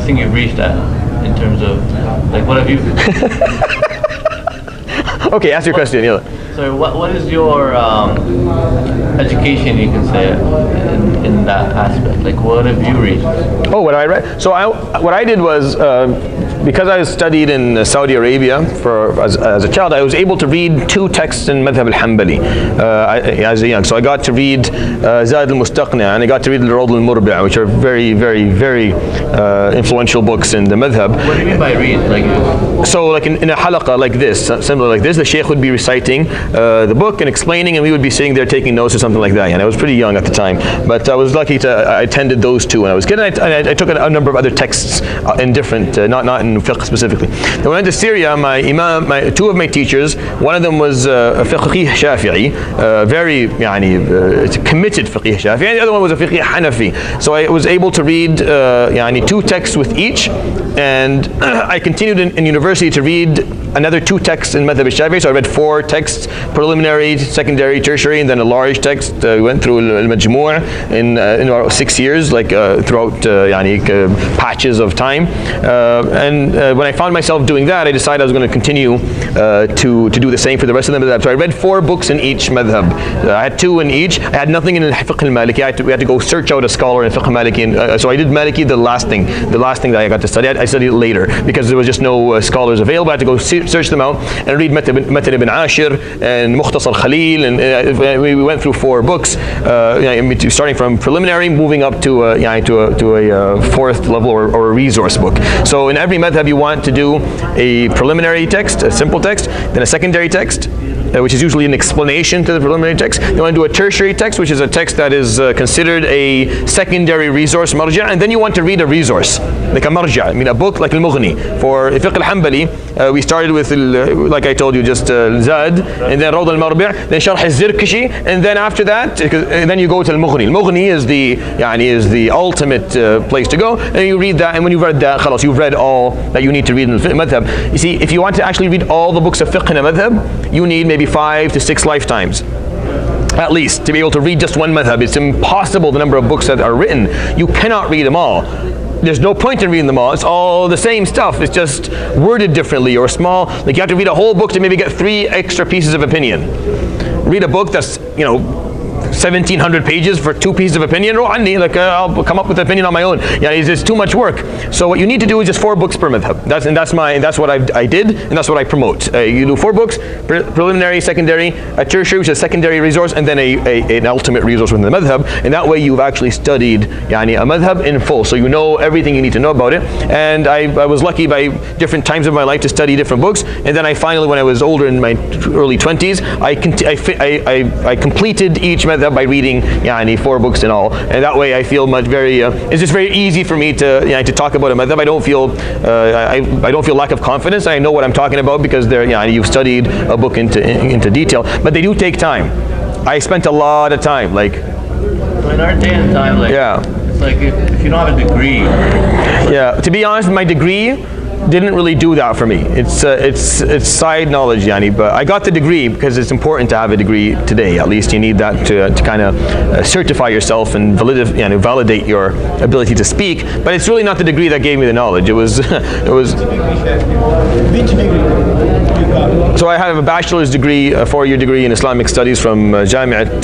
thing you've reached at in terms of like what have you? Okay, ask your question. Yeah. So what is your education, you can say, in that aspect? Like what have you reached? Oh, what I read. So what I did was because I studied in Saudi Arabia as a child, I was able to read 2 texts in Madhab al-Hanbali as a young. So I got to read Zad al-Mustaqni' and I got to read al-Rawd al-Murbi', which are very, very, very influential books in the Madhab. What do you mean by read? So like in a halaqah like this, similar like this, the Shaykh would be reciting the book and explaining, and we would be sitting there taking notes or something like that. And I was pretty young at the time, but I was lucky I attended those 2 when I was a kid. And I took a number of other texts in different, not in fiqh specifically. Then when I went to Syria, my imam, 2 of my teachers, one of them was a fiqh Shafiee, very committed fiqh Shafiee, and the other one was a fiqh Hanafi. So I was able to read 2 texts with each, and I continued in university to read another 2 texts in Madhab al-Shafi'i. So I read 4 texts, preliminary, secondary, tertiary, and then a large text. We went through al-Majmu' in about 6 years, throughout patches of time. And when I found myself doing that, I decided I was going to continue to do the same for the rest of the madhab. So I read 4 books in each madhab. I had 2 in each. I had nothing in fiqh al-Maliki. We had to go search out a scholar in fiqh al-Maliki. And, so I did Maliki, the last thing that I got to study. I studied it later because there was just no scholars available. I had to go search them out and read Matn ibn Ashir and Mukhtasar Khalil, and we went through 4 books, starting from preliminary, moving up to a 4th level or a resource book. So in every madhab you want to do a preliminary text, a simple text, then a secondary text, which is usually an explanation to the preliminary text. You want to do a tertiary text, which is a text that is considered a secondary resource, marja', and then you want to read a resource, like a marja', a book like al-Mughni. For fiqh al-Hanbali, we started with, like I told you, just Zad, and then Rawd al-Murbi', then Sharh al-Zirkashi, and then after that, then you go to al-Mughni. Al-Mughni is the ultimate place to go, and you read that, and when you've read that, khalas, you've read all that you need to read in the madhab. You see, if you want to actually read all the books of fiqh in a madhab, you need maybe 5 to 6 lifetimes at least to be able to read just one madhab. It's impossible the number of books that are written. You cannot read them all. There's no point in reading them all. It's all the same stuff. It's just worded differently or small. Like you have to read a whole book to maybe get 3 extra pieces of opinion. Read a book that's 1,700 pages for 2 pieces of opinion. I'll come up with an opinion on my own. It's too much work. So what you need to do is just 4 books per madhab. That's what I did, and that's what I promote. You do 4 books, preliminary, secondary, a tertiary, which is a secondary resource, and then an ultimate resource within the madhab. And that way you've actually studied a madhab in full. So you know everything you need to know about it. And I was lucky by different times of my life to study different books. And then I finally, when I was older in my early 20s, I completed each madhab by reading 4 books in all, and that way I feel it's just very easy for me to talk about a madhab. I don't feel lack of confidence. I know what I'm talking about because you've studied a book into detail, but they do take time. I spent a lot of time, in our day and time, it's like if you don't have a degree. To be honest, my degree didn't really do that for me. It's side knowledge, but I got the degree because it's important to have a degree today. At least you need that to kind of certify yourself and validate your ability to speak. But it's really not the degree that gave me the knowledge. It was. So I have a bachelor's degree, a 4-year degree in Islamic studies from Kulliyat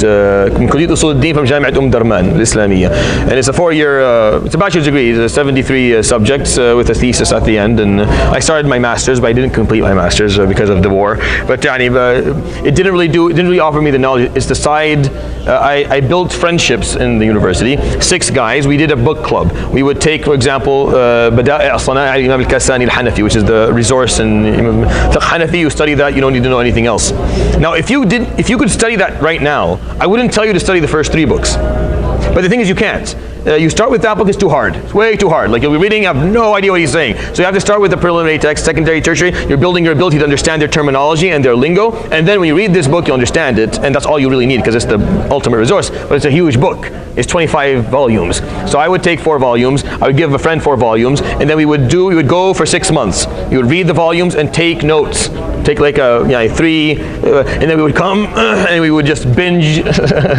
Usul al-Din from Jami'at Darman al-Islamiyya, and it's a 4-year. It's a bachelor's degree. It's 73 subjects with a thesis at the end. And I started my master's, but I didn't complete my master's because of the war. But it didn't really offer me the knowledge. It's the side. I built friendships in the university. 6 guys. We did a book club. We would take, for example, Bada'i' al-Sana'a' al-Imam al-Kasani al-Hanafi, which is the resource in fiqh Hanafi. You study that, you don't need to know anything else. Now, if you could study that right now, I wouldn't tell you to study the first 3 books. But the thing is, you can't. You start with that book, it's too hard. It's way too hard. Like you'll be reading, you have no idea what he's saying. So you have to start with the preliminary text, secondary, tertiary. You're building your ability to understand their terminology and their lingo. And then when you read this book, you understand it. And that's all you really need because it's the ultimate resource. But it's a huge book. It's 25 volumes. So I would take 4 volumes. I would give a friend 4 volumes. And then we would go for 6 months. You would read the volumes and take notes. take like a 3, and then we would come and we would just binge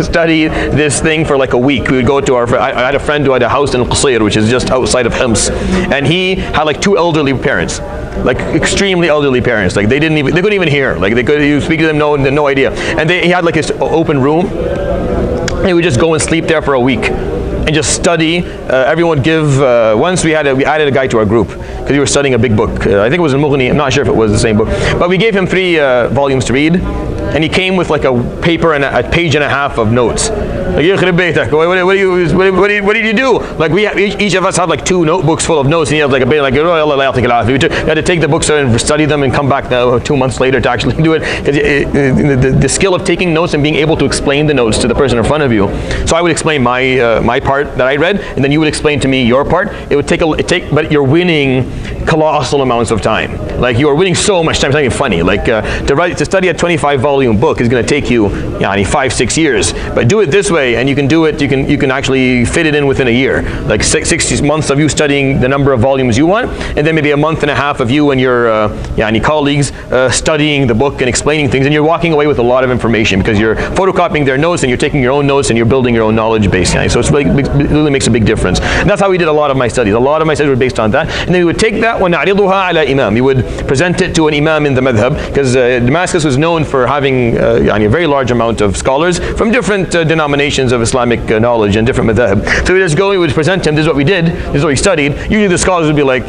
study this thing for like a week. We would go to I had a friend who had a house in Qasir, which is just outside of Hims, and he had like 2 elderly parents, like extremely elderly parents. Like they couldn't even hear. Like you speak to them, no idea. And he had like this open room, and we would just go and sleep there for a week and just study. Everyone would give. Once we added a guy to our group because we were studying a big book. I think it was in Mughni. I'm not sure if it was the same book, but we gave him 3 volumes to read, and he came with like a paper and a page and a half of notes. Like, what did you do? Like each of us had like 2 notebooks full of notes, and he had like a bit like, we had to take the books and study them and come back 2 months later to actually do it. The skill of taking notes and being able to explain the notes to the person in front of you. So I would explain my part that I read, and then you would explain to me your part. It would but you're winning colossal amounts of time. Like you are winning so much time. It's not even funny. Like to study a 25-volume book is going to take you 5-6 years. But do it this way, and you can do it. You can actually fit it in within a year. Like 60 months of you studying the number of volumes you want, and then maybe a month and a half of you and your colleagues studying the book and explaining things, and you're walking away with a lot of information because you're photocopying their notes and you're taking your own notes and you're building your own knowledge base. So it really makes a big difference. And that's how we did a lot of my studies. A lot of my studies were based on that, and then we would take that وَنَعْرِضُهَا عَلَى إِمَامٍ. We would present it to an imam in the madhab, because Damascus was known for having a very large amount of scholars from different denominations of Islamic knowledge and different madhab. So we just go, we would present him, this is what we did, this is what we studied. Usually the scholars would be like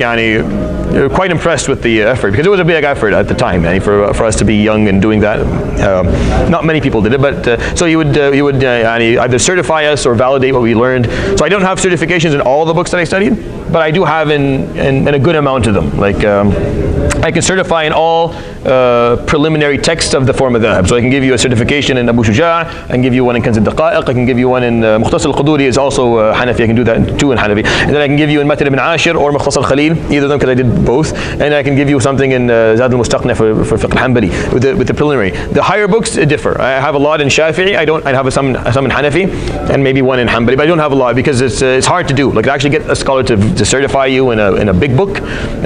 quite impressed with the effort, because it was a big effort at the time for us to be young and doing that. Not many people did it, but so he would either certify us or validate what we learned. So I don't have certifications in all the books that I studied, but I do have in a good amount of them. Like I can certify in all preliminary texts of the four madhab. So I can give you a certification in MatnAbuShuja, I can give you one in Kanz al-Daqa'iq, I can give you one in Mukhtasar al-Quduri is also Hanafi, I can do that too in Hanafi. And then I can give you in Matn ibn Ashir or Mukhtasar al-Khalil, either of them because I did both. And I can give you something in Zad al-Mustaqna for Fiqh al-Hanbali with the preliminary. The higher books differ. I have a lot in Shafi'i, I have some in Hanafi, and maybe one in Hanbali, but I don't have a lot because it's hard to do. Like to actually get a scholar to certify you in a big book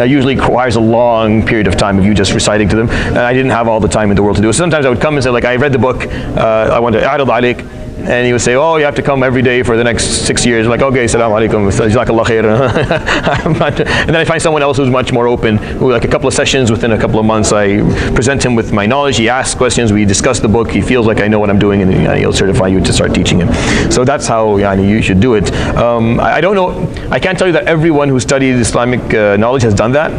usually requires a long period of time of you just reciting to them, and I didn't have all the time in the world to do it. So sometimes I would come and say, like, I read the book, I want to a'rid alayk, and he would say, oh, you have to come every day for the next 6 years. I'm like, okay, assalamu alaikum, jazakallah khair. And then I find someone else who's much more open, who like a couple of sessions within a couple of months, I present him with my knowledge, he asks questions, we discuss the book, he feels like I know what I'm doing, and he'll certify you to start teaching him. So that's how you should do it. I don't know, I can't tell you that everyone who studied Islamic knowledge has done that.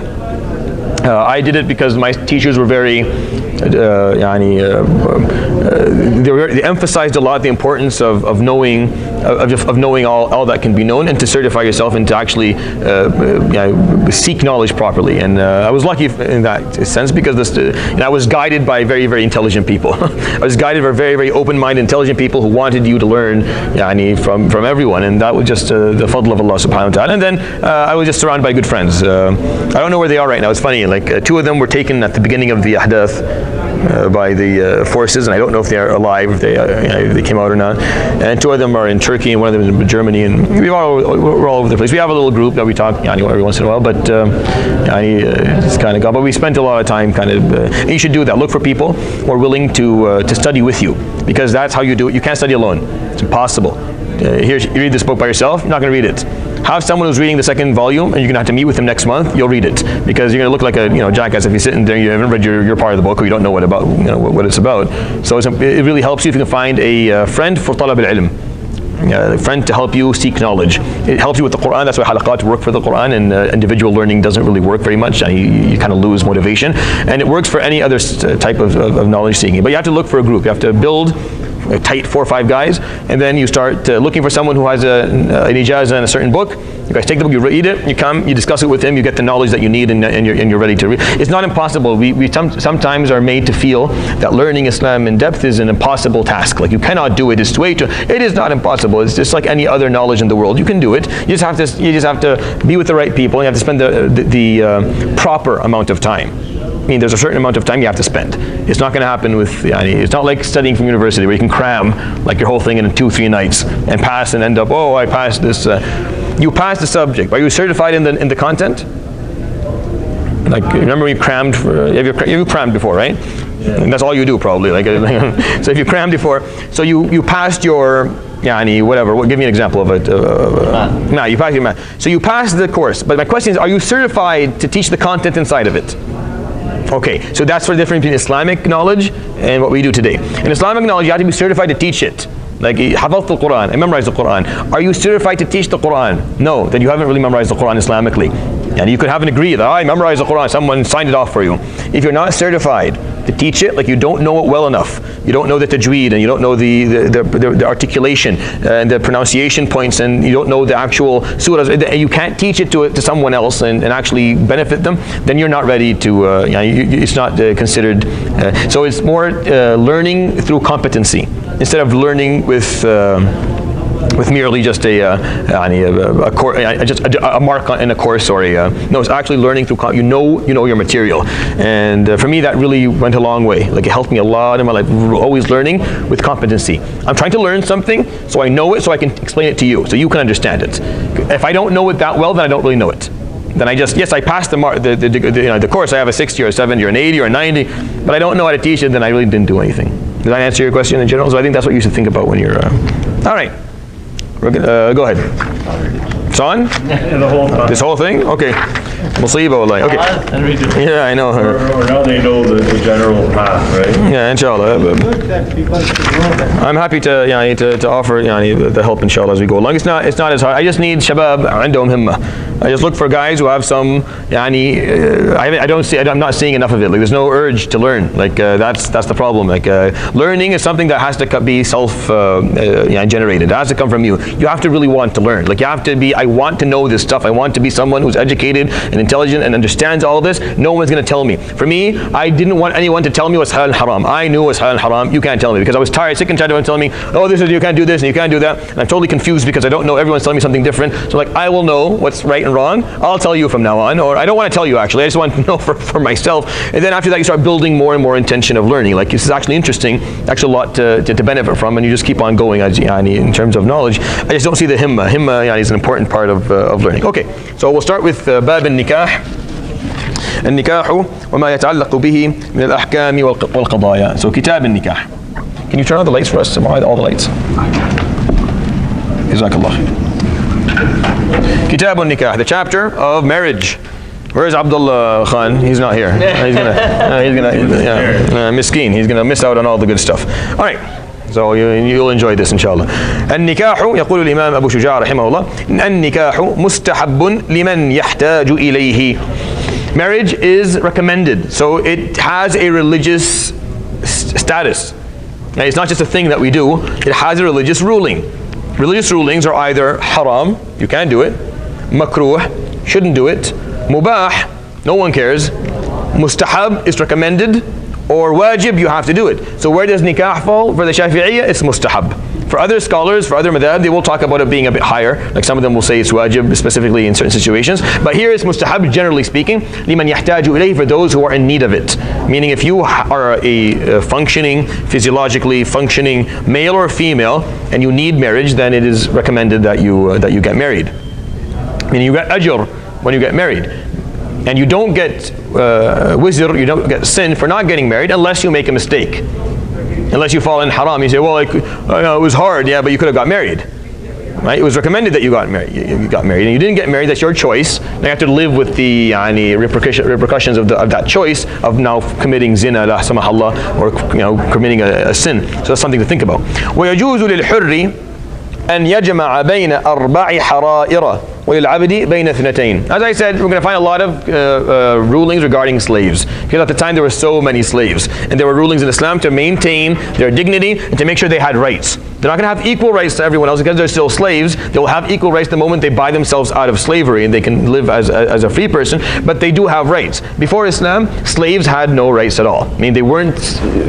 I did it because my teachers were very, they emphasized a lot the importance of knowing all that can be known, and to certify yourself and to actually seek knowledge properly. And I was lucky in that sense because I was guided by very, very intelligent people. I was guided by very, very open-minded, intelligent people who wanted you to learn from everyone, and that was just the fadl of Allah subhanahu wa ta'ala. And then I was just surrounded by good friends. I don't know where they are right now. It's funny, like 2 of them were taken at the beginning of the ahdath by the forces, and I don't know if they are alive, if they came out or not. And 2 of them are in Turkey, and 1 of them is in Germany, and we're all over the place. We have a little group that we talk every once in a while, but it's kind of gone. But we spent a lot of time and you should do that. Look for people who are willing to study with you, because that's how you do it. You can't study alone. It's impossible. Here, you read this book by yourself, you're not going to read it. Have someone who's reading the 2nd volume, and you're going to have to meet with him next month. You'll read it, because you're going to look like a jackass if you're sitting there and you haven't read your part of the book, or you don't know what it's about. So it really helps you if you can find a friend for talab al-ilm. A friend to help you seek knowledge. It helps you with the Quran. That's why halaqat work for the Quran, and individual learning doesn't really work very much. You kind of lose motivation. And it works for any other type of knowledge seeking. But you have to look for a group. You have to build a tight 4 or 5 guys, and then you start looking for someone who has an ijazah in a certain book. You guys take the book, you read it, you come, you discuss it with him, you get the knowledge that you need, and you're ready to read. It's not impossible. We sometimes are made to feel that learning Islam in depth is an impossible task. Like you cannot do it. It's way too. It is not impossible. It's just like any other knowledge in the world. You can do it. You just have to be with the right people. And you have to spend the proper amount of time. I mean, there's a certain amount of time you have to spend. It's not going to happen with, it's not like studying from university where you can cram like your whole thing in 2-3 nights and pass and end up, oh, I passed this. You passed the subject. Are you certified in the content? Like, remember we crammed, you crammed before, right? Yeah. And that's all you do probably. Like, so if you crammed before, so you passed your, whatever, give me an example of it. Math. You passed your math. So you passed the course, but my question is, are you certified to teach the content inside of it? Okay, so that's the difference between Islamic knowledge and what we do today. In Islamic knowledge, you have to be certified to teach it. Like, حفظت القرآن, I memorized the Quran. Are you certified to teach the Quran? No, then you haven't really memorized the Quran Islamically. And you could have an agree that I memorized the Quran, someone signed it off for you. If you're not certified to teach it, like you don't know it well enough, you don't know the tajweed, and you don't know the articulation and the pronunciation points, and you don't know the actual surahs, and you can't teach it to someone else and actually benefit them, then you're not ready to, it's not considered, so it's more learning through competency, instead of learning with merely just a mark in a course, or no, it's actually learning through, you know your material. And for me, that really went a long way. Like, it helped me a lot in my life, always learning with competency. I'm trying to learn something, so I know it, so I can explain it to you, so you can understand it. If I don't know it that well, then I don't really know it. Then I just, yes, I passed the course, I have a 60 or a 70 or an 80 or a 90, but I don't know how to teach it, then I really didn't do anything. Did I answer your question in general? So I think that's what you should think about when you're, all right. Go ahead. It's on? The whole time. This whole thing? Okay. Musiba, like, okay. Yeah, I know. Or now they know the general path, right? Yeah, inshallah. I'm happy to offer the help, inshallah, as we go along. It's not as hard. I just need shabab عندهم همة. I just look for guys who have some, I'm not seeing enough of it. Like, there's no urge to learn. Like, that's the problem. Like, learning is something that has to be self-generated. It has to come from you. You have to really want to learn. Like, you have to be, I want to know this stuff. I want to be someone who's educated and intelligent and understands all this. No one's going to tell me. For me, I didn't want anyone to tell me what's halal and haram. I knew what's halal and haram. You can't tell me, because I was tired, sick and tired of everyone telling me, oh, you can't do this and you can't do that. And I'm totally confused because I don't know. Everyone's telling me something different. So, like, I will know what's right and wrong. I'll tell you from now on, or I don't want to tell you actually. I just want to know for myself. And then after that, you start building more and more intention of learning. Like, this is actually interesting, actually a lot to benefit from, and you just keep on going in terms of knowledge. I just don't see the himma. Himma is an important part of learning. Okay, so we'll start with bab al-nikah. النكاح وما يتعلق به من الأحكام والقضايا. So كتاب النكاح. Can you turn on the lights for us? All the lights. Jazakallah. Kitab al-Nikah, the chapter of marriage. Where is Abdullah Khan? He's not here. He's gonna miskeen. He's gonna miss out on all the good stuff. All right. So you'll enjoy this inshallah. النكاح يقول الإمام أبو شجاع رحمه الله النكاح مستحب لمن يحتاج إليه. Marriage is recommended, so it has a religious status. Now, it's not just a thing that we do, it has a religious ruling. Religious rulings are either haram, you can't do it, makruh, shouldn't do it, mubah, no one cares, mustahab, is recommended, or wajib, you have to do it. So where does nikah fall? For the Shafi'iyya, it's mustahab. For other scholars, for other madhab, they will talk about it being a bit higher. Like, some of them will say it's wajib, specifically in certain situations. But here it's mustahab, generally speaking, liman yahtaju ilayhi, for those who are in need of it. Meaning, if you are a functioning, physiologically functioning male or female, and you need marriage, then it is recommended that you get married. Meaning, you get ajr when you get married. And you don't get wizr, you don't get sin for not getting married unless you make a mistake. Unless you fall in haram, you say, well, it was hard, yeah, but you could have got married. Right? It was recommended that you got married. You got married, and you didn't get married. That's your choice. Now you have to live with the repercussions of that choice of now committing zina, la samahullah, or committing a sin. So that's something to think about. ويجوز للحر أن يجمع بين أربع حرائر وَلِلْعَبْدِ بَيْنَ اثْنَتَيْنِ. As I said, we're going to find a lot of rulings regarding slaves. Because at the time there were so many slaves. And there were rulings in Islam to maintain their dignity and to make sure they had rights. They're not going to have equal rights to everyone else because they're still slaves. They will have equal rights the moment they buy themselves out of slavery and they can live as a free person. But they do have rights. Before Islam, slaves had no rights at all. I mean, they weren't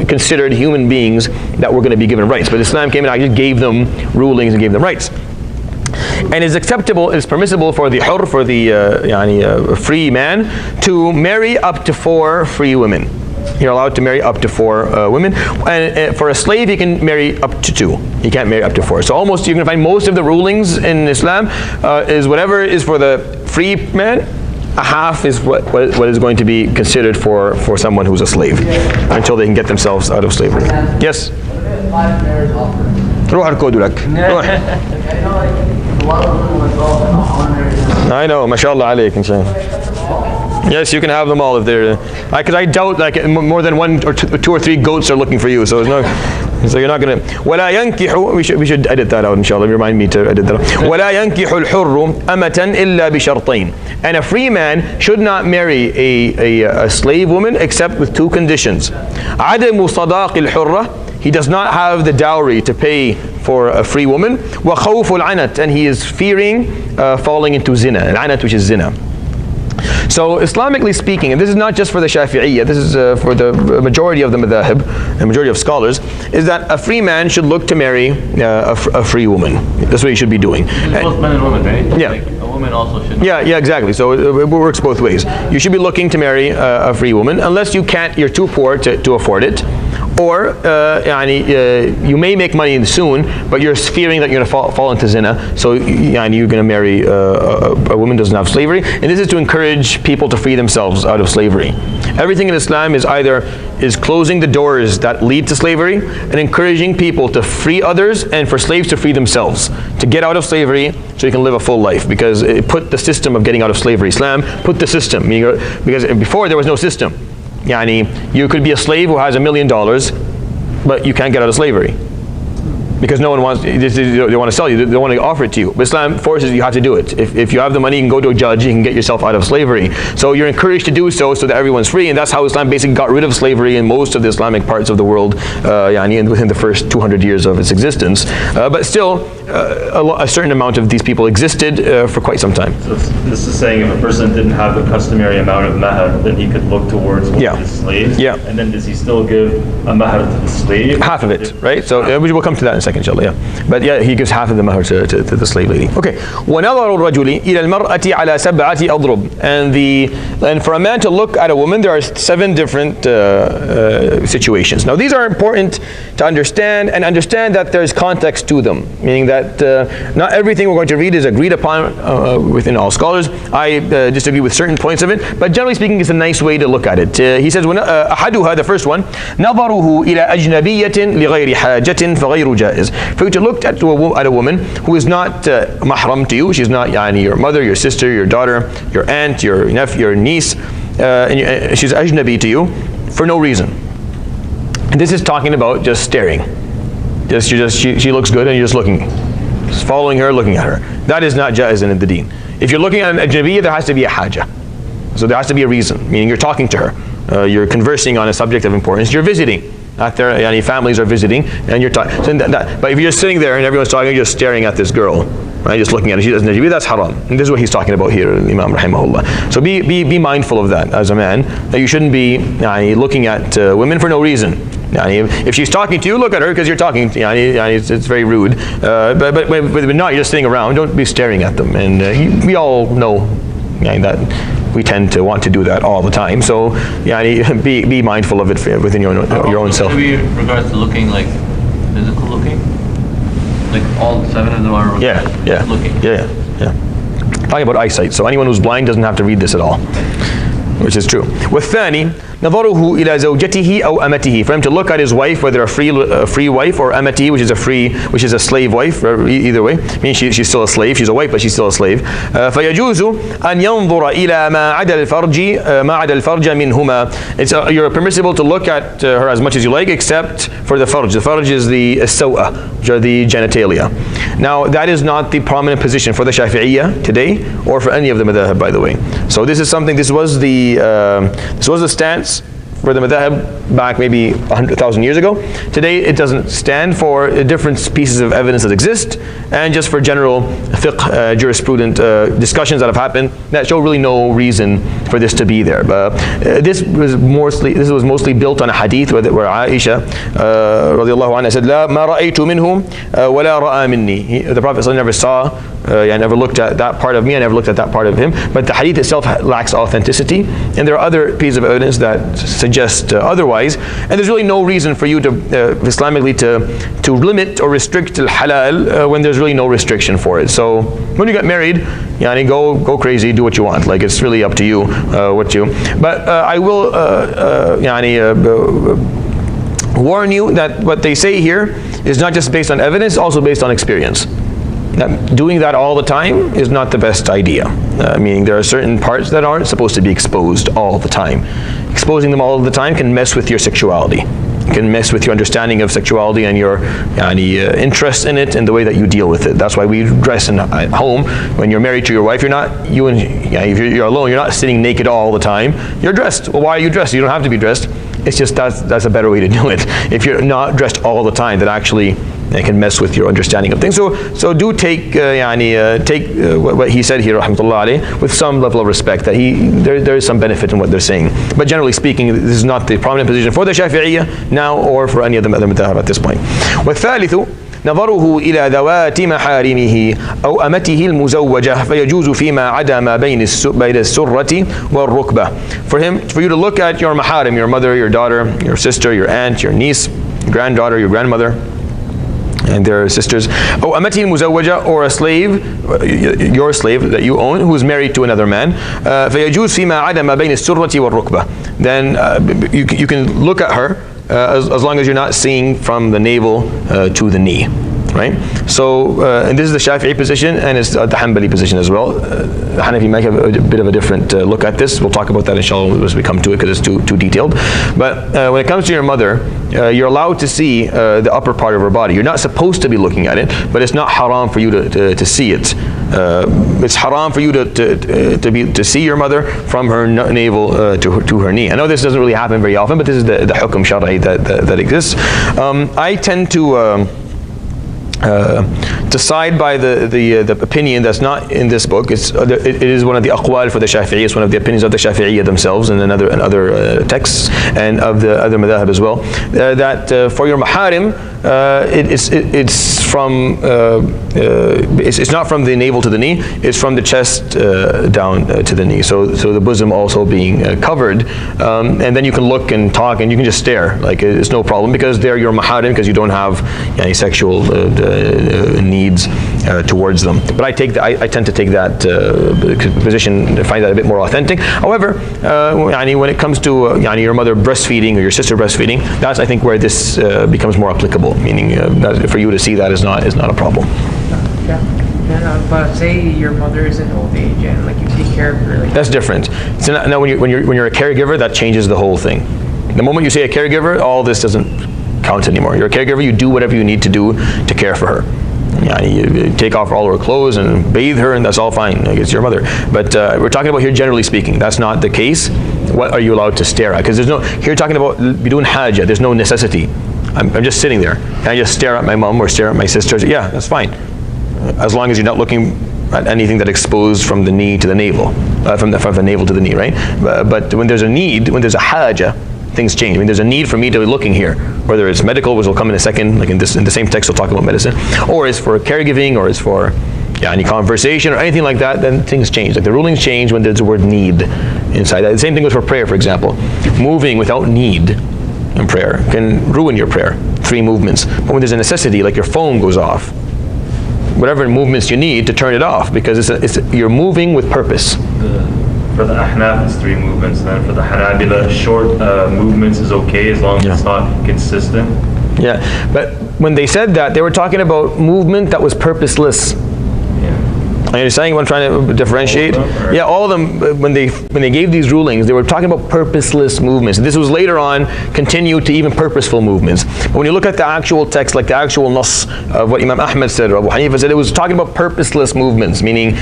considered human beings that were going to be given rights. But Islam came and actually gave them rulings and gave them rights. And it's acceptable, it's permissible for the hur, for the free man, to marry up to 4 free women. You're allowed to marry up to 4 women. And for a slave, he can marry up to 2. He can't marry up to 4. So almost, you can find most of the rulings in Islam is whatever is for the free man a half is what is going to be considered for someone who's a slave until they can get themselves out of slavery. Yes? روح اركضوا لك. روح. I know, mashallah alayk, inshallah. Yes, you can have them all if they're, because I doubt like more than one or two or three goats are looking for you, so you're not gonna. ولا ينكح, we should edit that out, inshallah. Remind me to edit that out. ولا ينكح الحر أمة إلا بشرطين. And a free man should not marry a slave woman except with two conditions. عدم صداق الحرة. He does not have the dowry to pay for a free woman. وخوف العنت, and he is fearing falling into zina. Al-anat, which is zina. So Islamically speaking, and this is not just for the Shafi'iyya, this is for the majority of the madhahib, the majority of scholars, is that a free man should look to marry a free woman. That's what he should be doing. It's both men and women, right? Yeah. Like a woman also should. Yeah, exactly. So it works both ways. You should be looking to marry a free woman, unless you're too poor to afford it. Or you may make money soon, but you're fearing that you're going to fall into zina, so you're going to marry a woman who doesn't have slavery. And this is to encourage people to free themselves out of slavery. Everything in Islam is either closing the doors that lead to slavery and encouraging people to free others and for slaves to free themselves, to get out of slavery so you can live a full life. Because it put the system of getting out of slavery, Islam put the system, because before there was no system. You could be a slave who has $1 million, but you can't get out of slavery because no one wants. They want to sell you. They want to offer it to you. But Islam forces you have to do it. If you have the money, you can go to a judge. You can get yourself out of slavery. So you're encouraged to do so that everyone's free. And that's how Islam basically got rid of slavery in most of the Islamic parts of the world, within the first 200 years of its existence. But still, a certain amount of these people existed for quite some time. So this is saying if a person didn't have the customary amount of mahar, then he could look towards one of his slaves. Yeah. And then does he still give a mahar to the slave? Half of it, right? So we'll come to that in a second, inshallah. Yeah. But yeah, he gives half of the mahar to the slave lady. Okay. وَنَظَرُ الرَّجُلِ إِلَى الْمَرْأَةِ عَلَى سَبْعَةِ أَضْرُبٍ. And for a man to look at a woman, there are 7 different situations. Now these are important to understand, and understand that there's context to them, meaning that not everything we're going to read is agreed upon within all scholars. I disagree with certain points of it, but generally speaking, it's a nice way to look at it. He says, أحدها, the first one, نظره إلى أجنبية لغير حاجة فغير جائز. For you to look at a woman who is not mahram to you, she's not your mother, your sister, your daughter, your aunt, your nephew, your niece, and she's ajnabi to you for no reason. And this is talking about just staring. She looks good and you're just looking. Just following her, looking at her. That is not jaiz in the deen. If you're looking at an ajnabiyya, there has to be a haja. So there has to be a reason, meaning you're talking to her. You're conversing on a subject of importance. You're visiting. Any families are visiting, and you're talking. So but if you're just sitting there and everyone's talking, you're just staring at this girl, right? Just looking at her. She doesn't ajnabi, that's haram. And this is what he's talking about here, Imam rahimahullah. So be mindful of that as a man. That you shouldn't be looking at women for no reason. If she's talking to you, look at her because you're talking. It's very rude. But not, you're just sitting around. Don't be staring at them. And we all know that we tend to want to do that all the time. So be mindful of it within your own self. Maybe in regards to looking, like physical looking, like all 7 of them are looking. Yeah. Talking about eyesight. So anyone who's blind doesn't have to read this at all, which is true. والثاني نظره إلى زوجته أو أمته. For him to look at his wife, whether a free wife, or أمته, which is a slave wife. Either way, means she's still a slave. She's a wife, but she's still a slave. فيجوز أن ينظر إلى ما عدا الفرج منهما. You're permissible to look at her as much as you like, except for the farj. The farj is the saw'a, which are the genitalia. Now that is not the prominent position for the Shafi'iyya today, or for any of the madhahib, by the way. So this is something. This was the stance for the madhahib back maybe 100,000 years ago. Today it doesn't stand for different pieces of evidence that exist, and just for general fiqh, jurisprudence discussions that have happened that show really no reason for this to be there. But this was mostly built on a hadith where Aisha radiallahu anha said, "La ma ra'aytu minhum wa la ra'a minni." The Prophet never saw, I never looked at that part of me, I never looked at that part of him. But the hadith itself lacks authenticity, and there are other pieces of evidence that suggest suggest otherwise. And there's really no reason for you to, Islamically, to limit or restrict al-halal when there's really no restriction for it. So when you get married, yani go crazy, do what you want. Like, it's really up to you But I will warn you that what they say here is not just based on evidence, it's also based on experience. That doing that all the time is not the best idea. Meaning there are certain parts that aren't supposed to be exposed all the time. Exposing them all the time can mess with your sexuality. It can mess with your understanding of sexuality and your interest in it and the way that you deal with it. That's why we dress at home. When you're married to your wife, if you're alone, you're not sitting naked all the time. You're dressed. Well, why are you dressed? You don't have to be dressed. It's just that's a better way to do it. If you're not dressed all the time, that actually can mess with your understanding of things. So do take what he said here, rahmatullah alayh, with some level of respect. That there is some benefit in what they're saying. But generally speaking, this is not the prominent position for the Shafi'iyya now or for any of the madhab at this point. والثالث نظره إلى ذوات محارمه أو أمته المزوجة فيجوز فيما عدا ما بين السرة والركبة. For you to look at your maharim, your mother, your daughter, your sister, your aunt, your niece, your granddaughter, your grandmother, and their sisters, أو أمته المزوجة, or a slave, your slave that you own, who is married to another man, فيجوز فيما عدا ما بين السرة والركبة. Then you can look at her as long as you're not seeing from the navel to the knee, right? So, and this is the Shafi'i position, and it's the Hanbali position as well. The Hanafi might have a bit of a different look at this. We'll talk about that inshallah as we come to it, because it's too detailed. But when it comes to your mother, you're allowed to see the upper part of her body. You're not supposed to be looking at it, but it's not haram for you to see it. It's haram for you to see your mother from her navel to her knee. I know this doesn't really happen very often, but this is the hukm shar'i that exists. I tend to side by the opinion that's not in this book. It is one of the aqwal for the Shafi'i. It's one of the opinions of the Shafi'iyya themselves and other texts and of the other madhab as well. That for your maharim, it's not from the navel to the knee. It's from the chest down to the knee. So the bosom also being covered, and then you can look and talk and you can just stare. Like, it's no problem, because they're your maharim, because you don't have any sexual needs towards them. But I tend to take that position, find that a bit more authentic. However, when it comes to your mother breastfeeding or your sister breastfeeding, that's, I think, where this becomes more applicable. Meaning that for you to see that is not a problem. Yeah, but say your mother is in old age and like you take care of her. That's different. So now when you're a caregiver, that changes the whole thing. The moment you say a caregiver, all this doesn't count anymore. You're a caregiver. You do whatever you need to do to care for her. You take off all her clothes and bathe her, and that's all fine. Like, it's your mother. But we're talking about here generally speaking. That's not the case. What are you allowed to stare at? Because here talking about bidun haja. There's no necessity. I'm just sitting there. Can I just stare at my mom or stare at my sister? Yeah, that's fine. As long as you're not looking at anything that exposed from the knee to the navel, from the navel to the knee, right? But when there's a need, when there's a haja, things change. I mean, there's a need for me to be looking here, whether it's medical, which will come in a second, like in the same text we'll talk about medicine, or it's for caregiving, or it's for any conversation or anything like that, then things change. Like the rulings change when there's the word need inside that. The same thing goes for prayer, for example. Moving without need in prayer can ruin your prayer. 3 movements. But when there's a necessity, like your phone goes off, whatever movements you need to turn it off, because you're moving with purpose. For the Ahnaf, it's 3 movements, and then for the Hanabila, short movements is okay as long as it's not consistent. Yeah, but when they said that, they were talking about movement that was purposeless. Are you saying what I'm trying to differentiate? All of them, when they gave these rulings, they were talking about purposeless movements. This was later on continued to even purposeful movements. But when you look at the actual text, like the actual nas of what Imam Ahmad said or Abu Hanifa said, it was talking about purposeless movements, meaning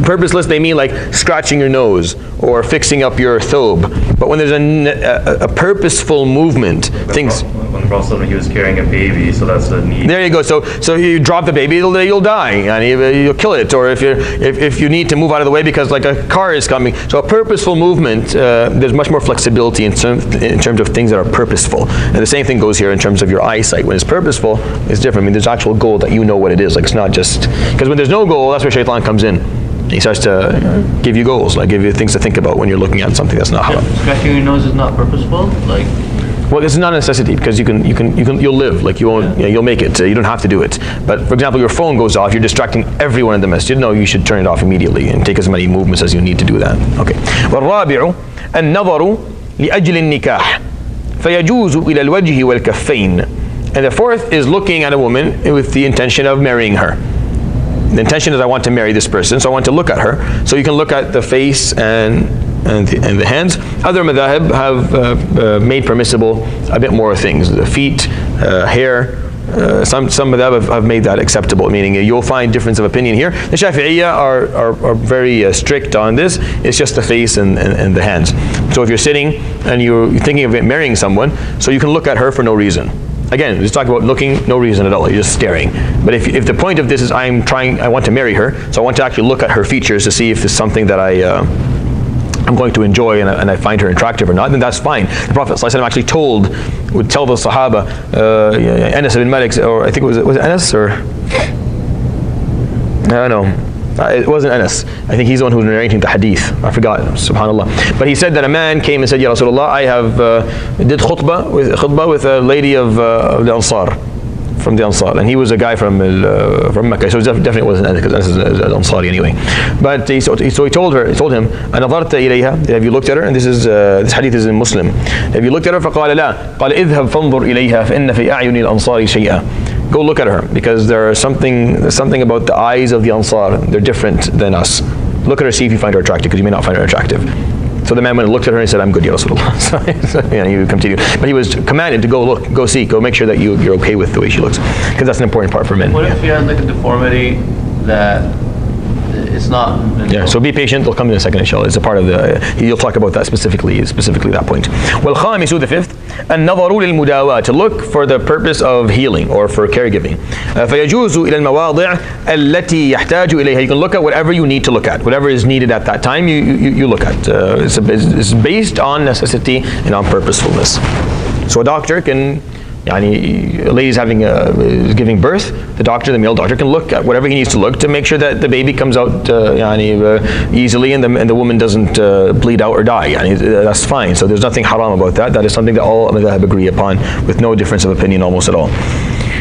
purposeless, they mean like scratching your nose or fixing up your thobe. But when there's a purposeful movement, things... When the Prophet, he was carrying a baby, so that's a need. There you go. So you drop the baby, you'll die, and you'll kill it. Or if you need to move out of the way because like a car is coming. So a purposeful movement, there's much more flexibility in terms of things that are purposeful. And the same thing goes here in terms of your eyesight. When it's purposeful, it's different. I mean, there's actual goal that you know what it is. Like, it's not just because when there's no goal, that's where shaitan comes in. He starts to give you goals, like give you things to think about when you're looking at something that's not halal. Scratching your nose is not purposeful, like. Well, this is not a necessity because you'll live, like you won't, you'll make it. You don't have to do it. But for example, your phone goes off, you're distracting everyone in the masjid. No, you should turn it off immediately and take as many movements as you need to do that. Okay. والرابع النظر لأجل النكاح فيجوز إلى الوجه والكفين. And the fourth is looking at a woman with the intention of marrying her. The intention is I want to marry this person, so I want to look at her. So you can look at the face and the hands. Other madhahib have made permissible a bit more things. The feet, hair. Some madhahib have made that acceptable, meaning you'll find difference of opinion here. The Shafi'iyya are very strict on this. It's just the face and the hands. So if you're sitting and you're thinking of marrying someone, so you can look at her for no reason. Again, let's talk about looking, no reason at all, you're just staring. But if the point of this is I want to marry her, so I want to actually look at her features to see if it's something that I'm going to enjoy and I find her attractive or not, then that's fine. The Prophet ﷺ actually would tell the Sahaba, Anas ibn Malik, or I think was it Anas or? I don't know. It wasn't Anas. I think he's the one who was narrating the hadith. I forgot, subhanAllah. But he said that a man came and said, Ya Rasulullah, I have did khutbah with a lady of the Ansar, from the Ansar. And he was a guy from Mecca, so it definitely wasn't Anas, because Anas is an Ansari anyway. But so he told him, أَنَظَرْتَ إِلَيْهَا, have you looked at her? And this hadith is in Muslim. Have you looked at her? فَقَالَ لَا قَالَ إِذْهَبْ فَانْظُرْ إِلَيْهَا فَإِنَّ فِي أَعْيُنِ الْأَنصَارِ شَيْئًا. Go look at her, because there's something about the eyes of the Ansar. They're different than us. Look at her, see if you find her attractive, because you may not find her attractive. So the man went and looked at her and he said, I'm good, Ya Rasulullah. So he continued. But he was commanded to go see, go make sure that you're okay with the way she looks, because that's an important part for men. What if she has like a deformity that it's not? Yeah, so be patient, they'll come in a second, inshallah. It's a part of you'll talk about that specifically that point. والخامس, the fifth, النظر للمداواة, to look for the purpose of healing or for caregiving. فيجوز إلى المواضع التي يحتاج إليها. You can look at whatever you need to look at, whatever is needed at that time. You look at. It's based on necessity and on purposefulness. So a doctor can. A lady's giving birth, the male doctor can look at whatever he needs to look to make sure that the baby comes out easily and the woman doesn't bleed out or die. That's fine. So there's nothing haram about that. That is something that all madhahib agree upon with no difference of opinion almost at all.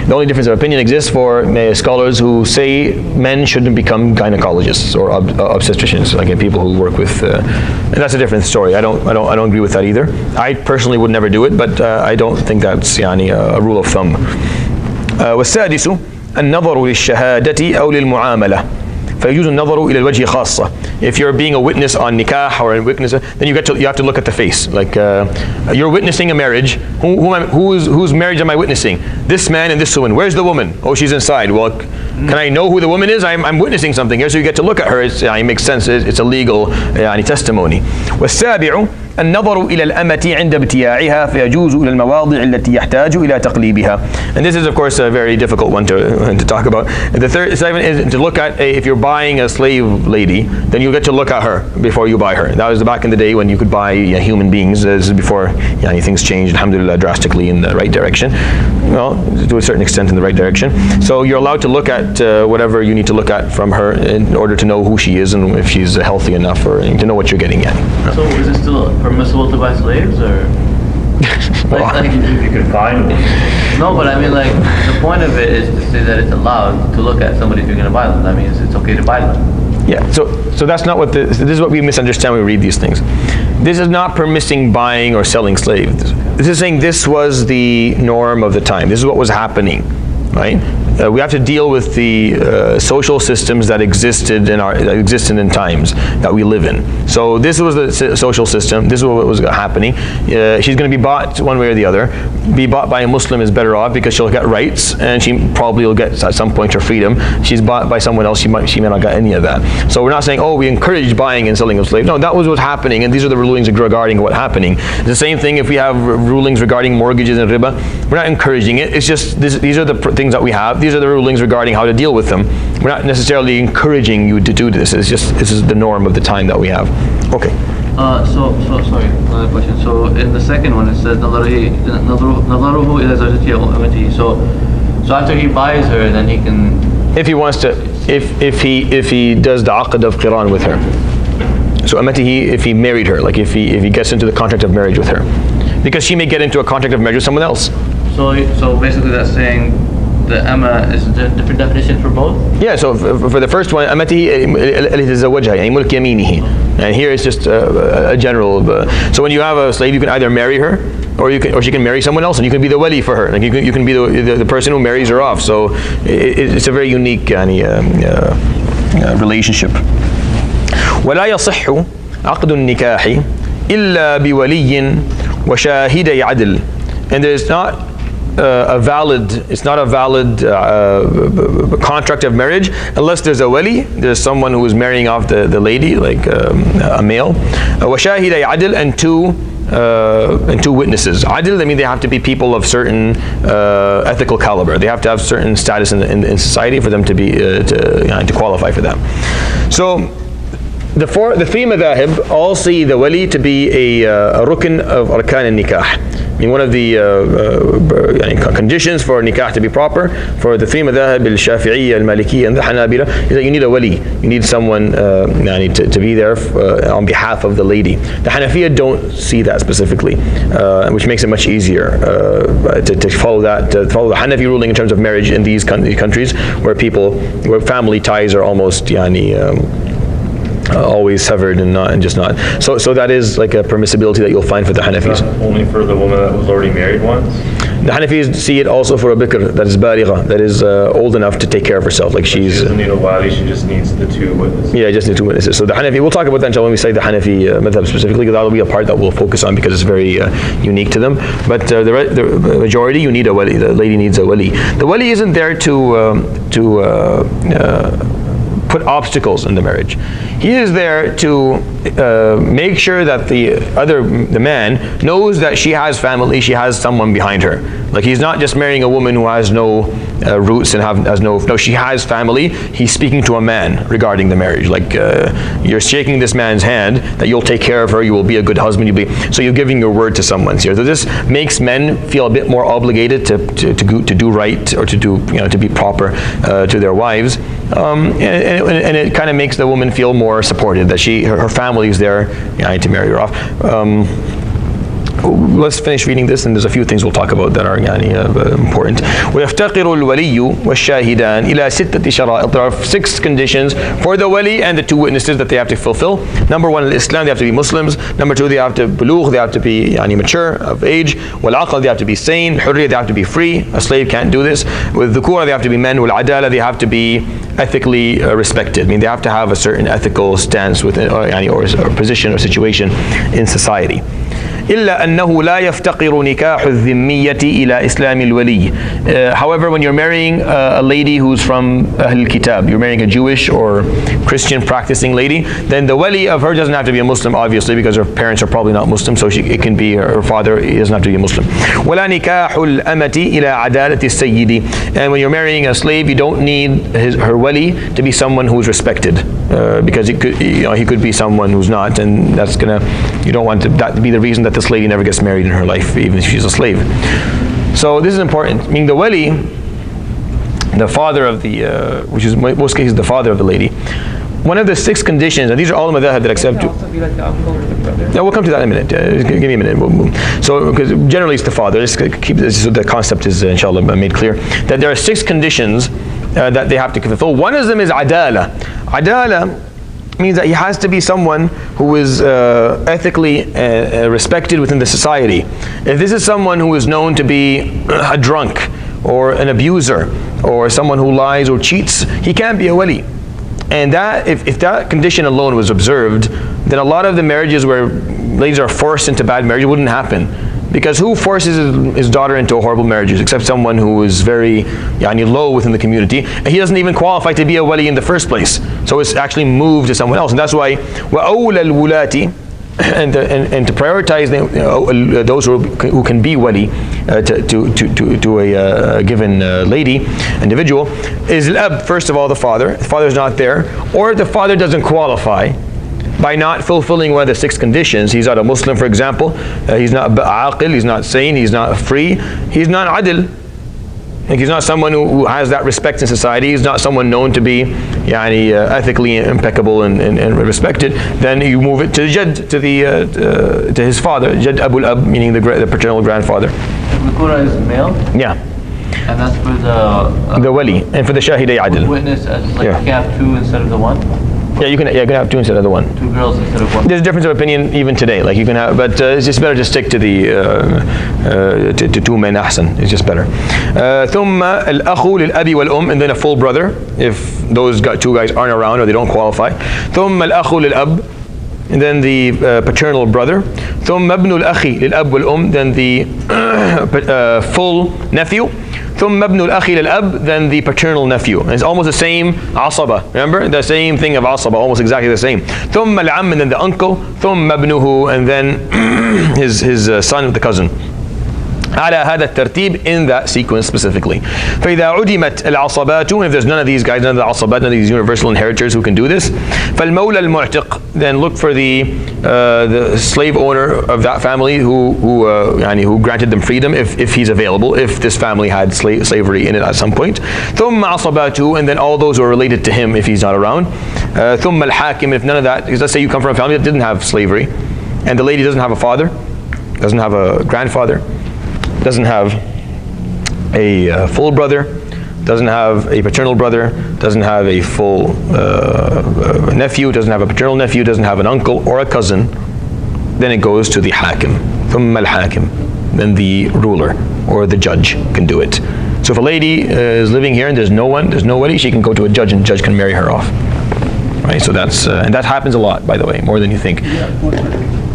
The only difference of opinion exists for scholars who say men shouldn't become gynecologists or obstetricians, like people who work with, and that's a different story. I don't agree with that either. I personally would never do it, but I don't think that's a rule of thumb. والسادس النظر للشهادة أو للمعاملة. فيجوز النظر إلى الوجه خاصة. If you're being a witness on nikah or a witness, then you have to look at the face. Like you're witnessing a marriage. Whose marriage am I witnessing? This man and this woman. Where's the woman? Oh, she's inside. Well, can I know who the woman is? I'm witnessing something here, so you get to look at her. It makes sense. It's a legal testimony. والسابع النظر إلى الأمة عند ابتياعها فيجوز إلى المواضع التي يحتاج إلى تقليبها. And this is of course a very difficult one to talk about. The seventh is to look at if you're buying a slave lady, then you get to look at her before you buy her. That was back in the day when you could buy human beings. This is before things changed, alhamdulillah, drastically in the right direction. Well, to a certain extent in the right direction. So you're allowed to look at whatever you need to look at from her in order to know who she is and if she's healthy enough or to know what you're getting at. So is it still permissible to buy slaves, or you can find them? No, but I mean, like, the point of it is to say that it's allowed to look at somebody if you're going to buy them. That means it's okay to buy them. Yeah, so that's not what this is what we misunderstand when we read these things. This is not permitting buying or selling slaves. This is saying this was the norm of the time. This is what was happening, right? We have to deal with the social systems that existed in times that we live in. So this was the social system. This is what was happening. She's going to be bought one way or the other. Be bought by a Muslim is better off because she'll get rights and she probably will get at some point her freedom. She's bought by someone else, she may not get any of that. So we're not saying, oh, we encourage buying and selling of slaves. No, that was what's happening, and these are the rulings regarding what's happening. It's the same thing if we have rulings regarding mortgages and riba. We're not encouraging it. It's just these are the things that we have. These are the rulings regarding how to deal with them. We're not necessarily encouraging you to do this. It's just this is the norm of the time that we have. Okay. So sorry, another question. So in the second one it says نظره إلى زوجته أو أمته. So after he buys her, then he can. If he wants to. if he does the aqd of qiran with her. So amatihi, if he married her, like if he gets into the contract of marriage with her, because she may get into a contract of marriage with someone else. So basically that's saying the amma is a different definition for both? Yeah, so for the first one, amatihi litazawwajha, yani mulk yaminihi. And here it's just a general. So when you have a slave, you can either marry her, or she can marry someone else, and you can be the wali for her. Like you can be the person who marries her off. So it's a very unique relationship. ولا يصح عقد النكاح إلا بولي وشاهدي عدل. And it's not a valid contract of marriage unless there's a wali, there's someone who is marrying off the lady, like a male. وشاهدي عدل, and two witnesses. Adil, I mean, they have to be people of certain ethical caliber. They have to have certain status in society for them to be to qualify for that. So the three madhahib all see the wali to be a rukn of arkan al-nikah. I mean, one of the conditions for nikah to be proper for the three madhahib, al-Shafiee, al-Maliki, and the Hanabila, is that you need a wali. You need someone to be there on behalf of the lady. The Hanafiya don't see that specifically, which makes it much easier to follow that, to follow the Hanafi ruling in terms of marriage in these countries where family ties are almost always severed and just not. So that is like a permissibility that you'll find for the Hanafis. Only for the woman that was already married once? The Hanafis see it also for a bikr that is baligha, that is old enough to take care of herself. Like she doesn't need a wali, she just needs the two witnesses. Yeah, just need two witnesses. So the Hanafi, we'll talk about that inshallah when we say the Hanafi madhab specifically, because that'll be a part that we'll focus on because it's very unique to them. But the majority, you need a wali. The lady needs a wali. The wali isn't there to put obstacles in the marriage. He is there to make sure that the man knows that she has family, she has someone behind her. Like he's not just marrying a woman who has no roots and has no, she has family. He's speaking to a man regarding the marriage. Like you're shaking this man's hand that you'll take care of her, you will be a good husband, so you're giving your word to someone here. So this makes men feel a bit more obligated to do right, or to be proper to their wives. And it kind of makes the woman feel more supported, that her family is there to marry her off. Let's finish reading this, and there's a few things we'll talk about that are important. ويفتقر الولي والشاهدان إلى ستة شرائط. There are 6 conditions for the wali and the 2 witnesses that they have to fulfill. Number 1, Islam, they have to be Muslims. Number 2, they have to bulugh, they have to be mature of age. والعقل, they have to be sane. حرية, they have to be free. A slave can't do this. With dhukura, they have to be men. والعدالة, they have to be ethically respected. I mean, they have to have a certain ethical stance within, or position or situation in society. إلا أنه لا يفتقر نكاح الذمية إلى إسلام الولي. However, when you're marrying a lady who's from Ahl al-Kitab, you're marrying a Jewish or Christian practicing lady, then the wali of her doesn't have to be a Muslim, obviously, because her parents are probably not Muslim, so it can be her father, he doesn't have to be a Muslim. ولا نكاح الأمة إلى عدالة السيد. And when you're marrying a slave, you don't need her wali to be someone who's respected, because he could be someone who's not, and you don't want that to be the reason that this lady never gets married in her life, even if she's a slave. So this is important. Meaning the wali, the father of the, which is in most cases the father of the lady, one of the 6 conditions, and these are all the madhahib that accept. Can also be like the uncle or the brother. No, we'll come to that in a minute. Give me a minute. So, because generally it's the father. Let's keep this so the concept is inshallah made clear. That there are 6 conditions that they have to fulfill. One of them is adala. Adala means that he has to be someone who is ethically respected within the society. If this is someone who is known to be a drunk or an abuser or someone who lies or cheats, he can't be a wali. And that, if that condition alone was observed, then a lot of the marriages where ladies are forced into bad marriage wouldn't happen. Because who forces his daughter into a horrible marriage except someone who is very low within the community, and he doesn't even qualify to be a wali in the first place. So it's actually moved to someone else, and that's why وَأَوْلَى الْوُلَاتِ and to prioritize those who can be wali to a given lady, individual, is al-ab, first of all, the father. If the father is not there, or if the father doesn't qualify by not fulfilling one of the 6 conditions. He's not a Muslim, for example. He's not aqil, he's not sane, he's not free, he's not adil. Like he's not someone who has that respect in society. He's not someone known to be ethically impeccable and respected. Then you move it to the Jad, to his father, Jad Abul Ab, meaning the paternal grandfather. Dhukura is male, Yeah, and that's for the wali, and for the shahidai adil. witness, as like Yeah. you can have two instead of the one, Yeah, you can have two instead of the one. two girls instead of one. There's a difference of opinion even today. Like you can have, but it's just better to stick to the to two men ahsan. It's just better. ثم الأخ للأبي والأم, and then a full brother if those two guys aren't around or they don't qualify. ثم الأخ للأب, and then the paternal brother. ثم ابن الأخ للأب والأم, then the full nephew. ثم ابن الأخ للأب, then the paternal nephew. And it's almost the same عصبة. Remember? The same thing of عصبة, almost exactly the same. ثم العم, and then the uncle. ثم ابنه, and then his son, the cousin. على هذا الترتيب, in that sequence specifically. فإذا عدمت العصبات, and if there's none of these guys, none of the عصبات, none of these universal inheritors who can do this, فالمولى المعتق, then look for the slave owner of that family who granted them freedom if he's available, if this family had slavery in it at some point. ثم عصباته, and then all those who are related to him if he's not around. ثم الحاكم, if none of that, because let's say you come from a family that didn't have slavery, and the lady doesn't have a father, doesn't have a grandfather, doesn't have a full brother, doesn't have a paternal brother, doesn't have a full nephew, doesn't have a paternal nephew, doesn't have an uncle or a cousin, then it goes to the hakim. ثم الحاكم, then the ruler or the judge can do it. So if a lady is living here and there's nobody, she can go to a judge and the judge can marry her off. Right? So that's and that happens a lot, by the way, more than you think.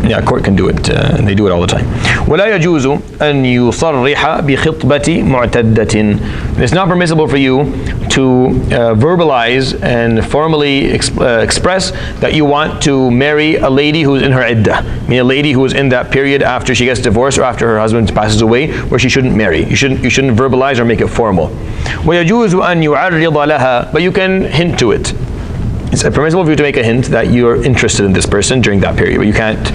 Yeah, court can do it, and they do it all the time. ولا يجوز أن يصرح بخطبة معتدة. It's not permissible for you to verbalize and formally express that you want to marry a lady who's in her iddah, meaning a lady who is in that period after she gets divorced or after her husband passes away, where she shouldn't marry. You shouldn't verbalize or make it formal. ويجوز أن يعرض لها, but you can hint to it. It's permissible for you to make a hint that you're interested in this person during that period, but you can't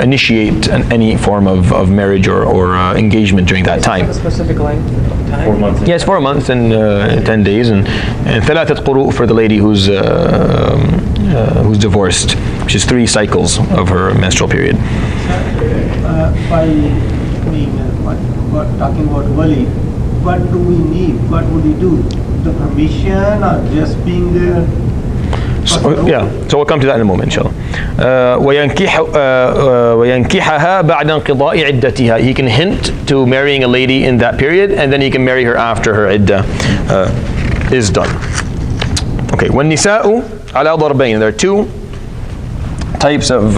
initiate any form of marriage or engagement during that time. A specific length of time? 4 months. Yes, 4 months and 10 days, and ثلاثة قروء for the lady who's divorced, which is 3 cycles of her menstrual period. By talking about wali, what do we need? What would we do? The permission or just being there? So we'll come to that in a moment, inshallah. وينكحها بعد انقضاء عدتها. He can hint to marrying a lady in that period, and then he can marry her after her iddah is done. Okay, والنساء على ضربين. There are 2 types of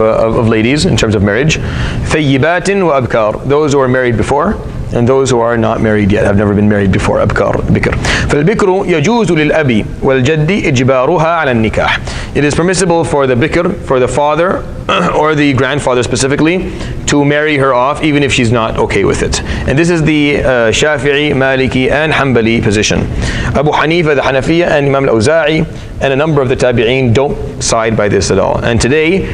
ladies in terms of marriage. ثيبات وأبكار. Those who are married before, and those who are not married yet, have never been married before, أبكار, بكر. فالبكر يجوز للأبي والجد إجبارها على النكاح. It is permissible for the bikr, for the father or the grandfather specifically, to marry her off even if she's not okay with it. And this is the Shafi'i, Maliki and Hanbali position. Abu Hanifa, the Hanafiya, and Imam al-Awza'i and a number of the Tabi'een don't side by this at all. And today,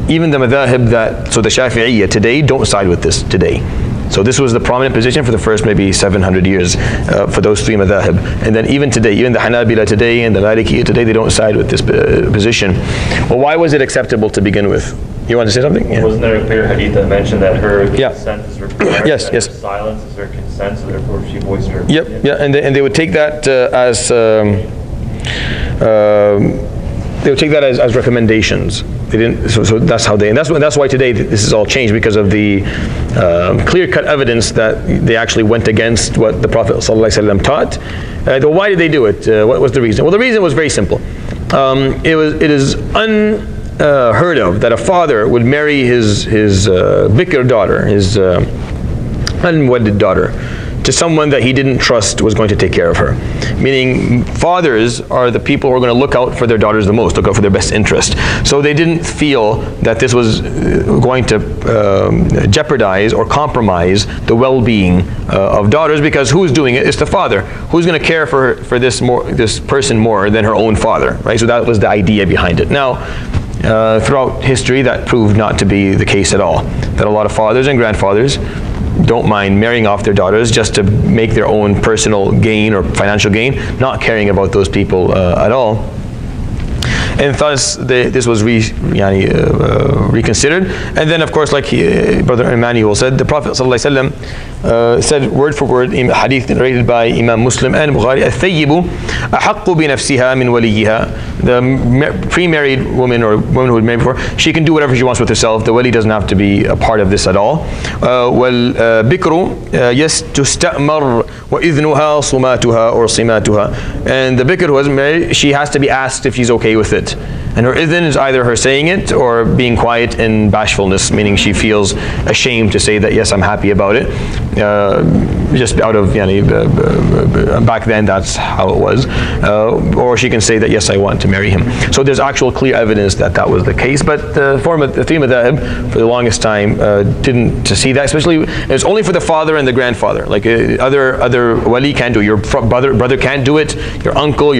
even the madhahib so the Shafi'iyya today don't side with this today. So this was the prominent position for the first maybe 700 years for those 3 madhahib. And then even today, even the Hanabila today and the Maliki today, they don't side with this position. Well, why was it acceptable to begin with? You want to say something? Yeah. Wasn't there a clear hadith that mentioned that her consent is required? Yes, yes. Her silence is her consent, so therefore she voiced her Yep, yeah, and they would take that as recommendations. They didn't. So that's how they. And that's why today this is all changed, because of the clear-cut evidence that they actually went against what the Prophet ﷺ taught. Well, why did they do it? What was the reason? Well, the reason was very simple. It is unheard of that a father would marry his bikr daughter, his unwedded daughter, to someone that he didn't trust was going to take care of her. Meaning, fathers are the people who are going to look out for their daughters the most, look out for their best interest. So they didn't feel that this was going to jeopardize or compromise the well-being of daughters, because who's doing it? It's the father. Who's going to care for this person more than her own father, right? So that was the idea behind it. Now, throughout history, that proved not to be the case at all. That a lot of fathers and grandfathers don't mind marrying off their daughters just to make their own personal gain or financial gain, not caring about those people at all. And thus this was reconsidered. And then of course, like Brother Emmanuel said, the Prophet ﷺ said word for word in hadith narrated by Imam Muslim and Bukhari, الثيب أحق بنفسها من وليها. The pre-married woman or woman who was married before, she can do whatever she wants with herself. The wali doesn't have to be a part of this at all. والبكر تستأمر وإذنها صماتها or صماتها. And the bikr who isn't married, she has to be asked if she's okay with it. And her idhn is either her saying it or being quiet in bashfulness, meaning she feels ashamed to say that yes, I'm happy about it. Just out of back then that's how it was. Or she can say that yes, I want to marry him. So there's actual clear evidence that that was the case. But the three madhab for the longest time didn't see that. Especially it was only for the father and the grandfather. Like other wali can't do it. Your brother can't do it. Your uncle,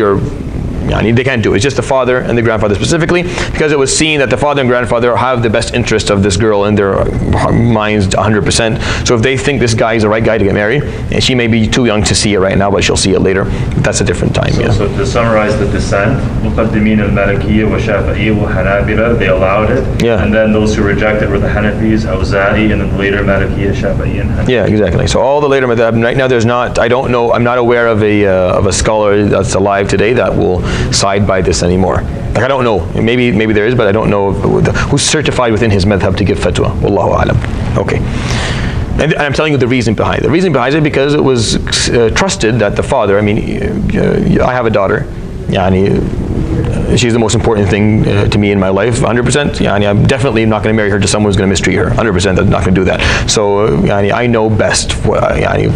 they can't do it. It's just the father and the grandfather specifically, because it was seen that the father and grandfather have the best interest of this girl in their minds 100%. So if they think this guy is the right guy to get married, and she may be too young to see it right now, but she'll see it later. That's a different time. So to summarize the dissent, مقدمين المالكية والشافعية والحنابلة, they allowed it. Yeah. And then those who rejected were the Hanafis, Awza'i, and then the later Malikiyya, Shafi'i, and Hanafi. Yeah, exactly. So all the later madhab, right now there's not, I don't know, I'm not aware of a scholar that's alive today that will side by this anymore. Like I don't know. Maybe there is, but I don't know who's certified within his madhab to give fatwa. Wallahu alam. Okay. And I'm telling you the reason behind it. The reason behind it because it was trusted that the father, I have a daughter. She's the most important thing to me in my life, 100%. I'm definitely not going to marry her to someone who's going to mistreat her, 100%. I'm not going to do that. So I know best. I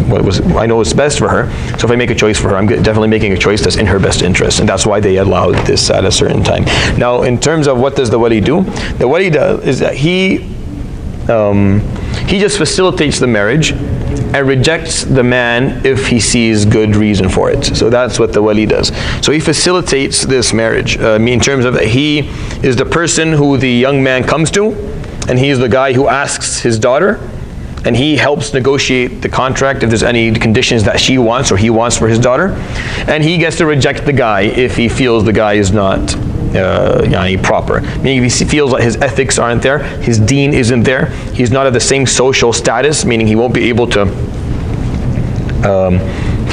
know what's best for her. So if I make a choice for her, I'm definitely making a choice that's in her best interest, and that's why they allowed this at a certain time. Now, in terms of what does the wali do? The wali does is that he just facilitates the marriage and rejects the man if he sees good reason for it. So that's what the wali does. So he facilitates this marriage. In terms of he is the person who the young man comes to, and he is the guy who asks his daughter, and he helps negotiate the contract if there's any conditions that she wants or he wants for his daughter, and he gets to reject the guy if he feels the guy is not proper. Meaning if he feels like his ethics aren't there, his deen isn't there, he's not of the same social status, meaning he won't be able to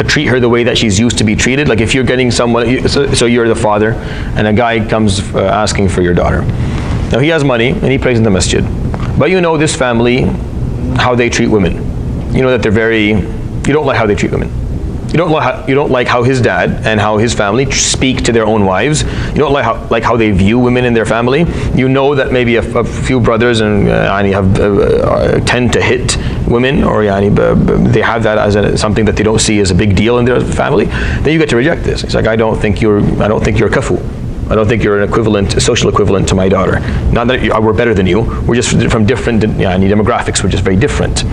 treat her the way that she's used to be treated. Like if you're getting someone, so you're the father, and a guy comes asking for your daughter. Now he has money and he prays in the masjid, but you know this family, how they treat women. You know that you don't like how they treat women. You don't like how his dad and how his family speak to their own wives. You don't like how they view women in their family. You know that maybe a few brothers tend to hit women, or they have that as something that they don't see as a big deal in their family. Then you get to reject this. It's like I don't think you're a kafu. I don't think you're a social equivalent to my daughter. Not that we're better than you. We're just from different demographics. We're just very different.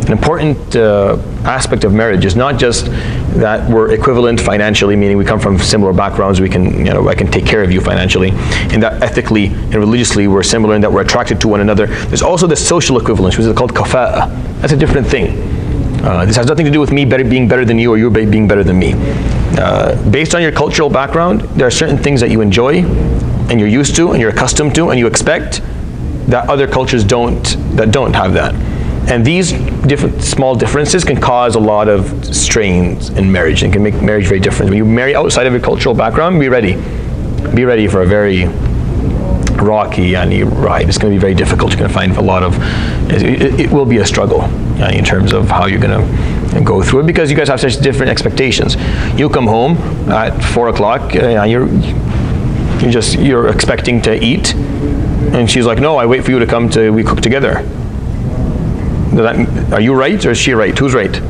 An important aspect of marriage is not just that we're equivalent financially, meaning we come from similar backgrounds, I can take care of you financially, and that ethically and religiously we're similar and that we're attracted to one another. There's also the social equivalence, which is called kafa'a. That's a different thing. This has nothing to do with me being better than you or you being better than me. Based on your cultural background, there are certain things that you enjoy and you're used to and you're accustomed to and you expect that other cultures don't have that. And these small differences can cause a lot of strains in marriage and can make marriage very different. When you marry outside of your cultural background, be ready. Be ready for a very rocky ride. It's going to be very difficult. You're going to find it will be a struggle in terms of how you're going to go through it, because you guys have such different expectations. You come home at 4 o'clock, you're expecting to eat, and she's like, no, I wait for you to come we cook together. Are you right or is she right? Who's right?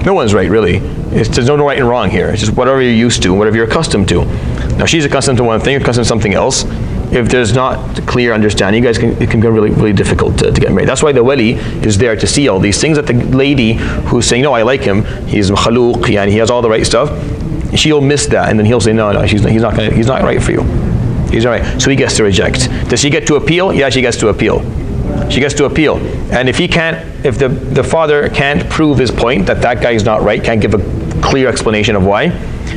No one's right, really. There's no right and wrong here. It's just whatever you're used to, whatever you're accustomed to. Now she's accustomed to one thing, you're accustomed to something else. If there's not clear understanding, it can get really, really difficult to get married. That's why the wali is there to see all these things, that the lady who's saying, no, I like him, he's khaluq, he has all the right stuff, she'll miss that, and then he'll say, no, he's not right for you. He's all right. So he gets to reject. Does she get to appeal? Yeah, she gets to appeal. she gets to appeal. And if the father can't prove his point that that guy is not right, can't give a clear explanation of why,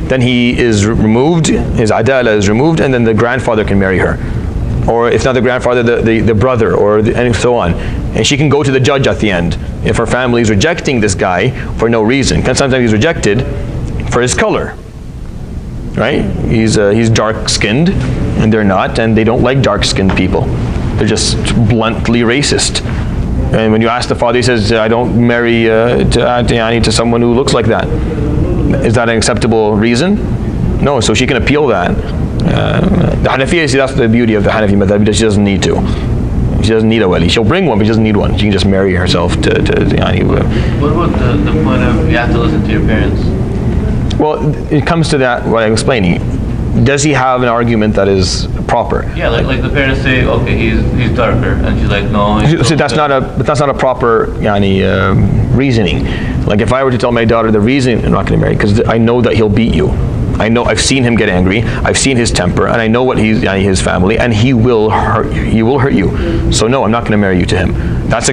then he is removed, his adala is removed, and then the grandfather can marry her. Or if not the grandfather, the brother, and so on. And she can go to the judge at the end if her family is rejecting this guy for no reason. Because sometimes he's rejected for his color, right? He's dark-skinned, and they're not, and they don't like dark-skinned people. They're just bluntly racist. And when you ask the father, he says, I don't marry to someone who looks like that. Is that an acceptable reason? No, so she can appeal that. The Hanafiya, see, that's the beauty of the Hanafi madhab, because she doesn't need to. She doesn't need a wali. She'll bring one, but she doesn't need one. She can just marry herself to What about the point of you have to listen to your parents? Well, it comes to that, what I'm explaining. Does he have an argument that is proper? Yeah, like the parents say, okay, he's darker, and she's like, no. So that's not a proper reasoning. Like if I were to tell my daughter the reason I'm not going to marry, because I know that he'll beat you. I know, I've seen him get angry, I've seen his temper, and I know what his family, and he will hurt you. He will hurt you. So no, I'm not going to marry you to him. That's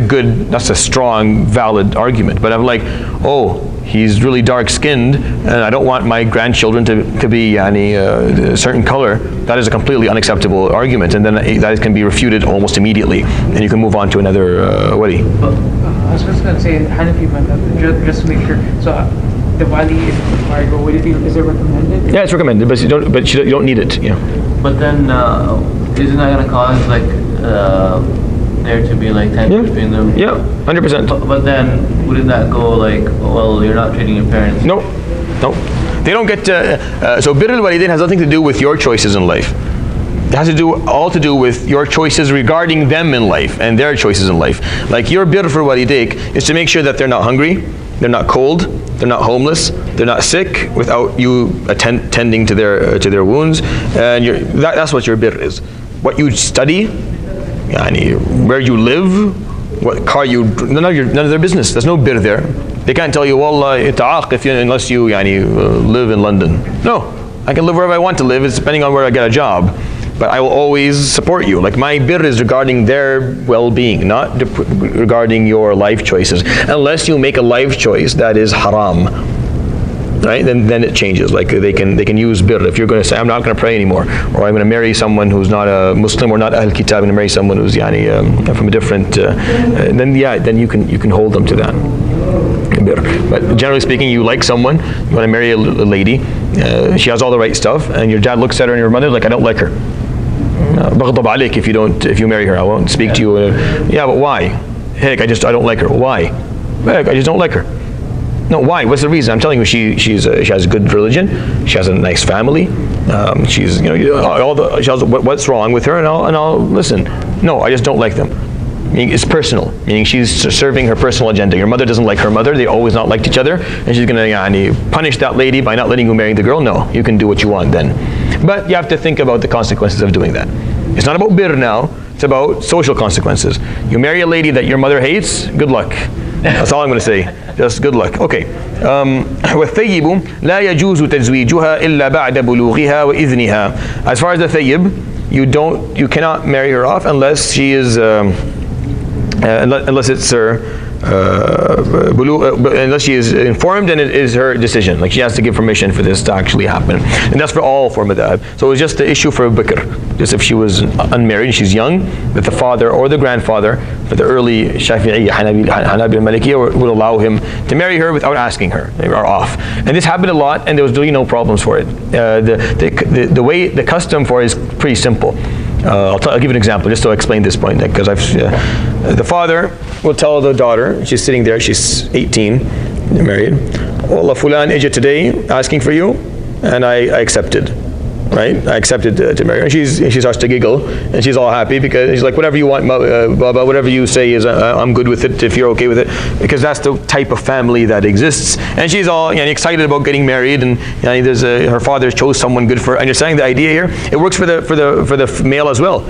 a strong, valid argument. But I'm like, oh, he's really dark-skinned, and I don't want my grandchildren to be a certain color. That is a completely unacceptable argument, and then that can be refuted almost immediately, and you can move on to another wali. I was just going to say, Hanafi madhab, just to make sure. So the wali is required, but is it recommended? Yeah, it's recommended, but you don't need it. Yeah. But then, isn't that going to cause like there to be like tension between them? Yeah, 100%. But then, wouldn't that go like, well, you're not treating your parents? No. They don't get. So birr al-walidain has nothing to do with your choices in life. It has all to do with your choices regarding them in life and their choices in life. Like your birr for walidayk is to make sure that they're not hungry, they're not cold, they're not homeless, they're not sick without you tending to their wounds, and that's what your birr is. What you study, where you live, what car you, none of their business. There's no birr there. They can't tell you, wallah, ita'aq unless you live in London. No, I can live wherever I want to live. It's depending on where I get a job. But I will always support you. Like my birr is regarding their well-being, not regarding your life choices. Unless you make a life choice that is haram, right? Then it changes. Like they can use birr. If you're going to say, I'm not going to pray anymore, or I'm going to marry someone who's not a Muslim or not Ahl Kitab, I'm going to marry someone who's from a different, then you can hold them to that. But generally speaking, you like someone, you want to marry a lady, she has all the right stuff, and your dad looks at her and your mother like, I don't like her. بغضب عليك if you marry her, I won't speak to you. Yeah, but why? Heck, I don't like her. Why? Heck, I just don't like her. No, why? What's the reason? I'm telling you, she has a good religion, she has a nice family, she's what's wrong with her, and I'll listen. No, I just don't like them. Meaning it's personal, meaning she's serving her personal agenda. Your mother doesn't like her mother, they always not liked each other, and she's going to punish that lady by not letting you marry the girl. No, you can do what you want then. But you have to think about the consequences of doing that. It's not about birr now, it's about social consequences. You marry a lady that your mother hates, good luck. That's all I'm going to say. Just good luck. Okay. وَالثَّيِّبُ لَا يَجُوزُ تَزْوِيجُهَا إِلَّا بَعْدَ بُلُوغِهَا وَإِذْنِهَا. As far as the thayyib, you cannot marry her off unless she is unless it's unless she is informed and it is her decision. Like she has to give permission for this to actually happen. And that's for all four madhab. So it was just the issue for bikr. Just if she was unmarried and she's young, that the father or the grandfather, for the early Shafi'i, Hanabil, Malikiya, would allow him to marry her without asking her. They are off. And this happened a lot, and there was really no problems for it. The way, the custom for it is pretty simple. I'll give you an example just to explain this point, because the father will tell the daughter, she's sitting there, she's 18, married, Wallah fulan ija today asking for you, and I accepted. Right? I accepted to marry her. And she starts to giggle, and she's all happy because she's like, whatever you want, Baba, whatever you say is, I'm good with it if you're okay with it, because that's the type of family that exists. And she's all excited about getting married, and her father chose someone good for her. Understanding the idea here, it works for the male as well.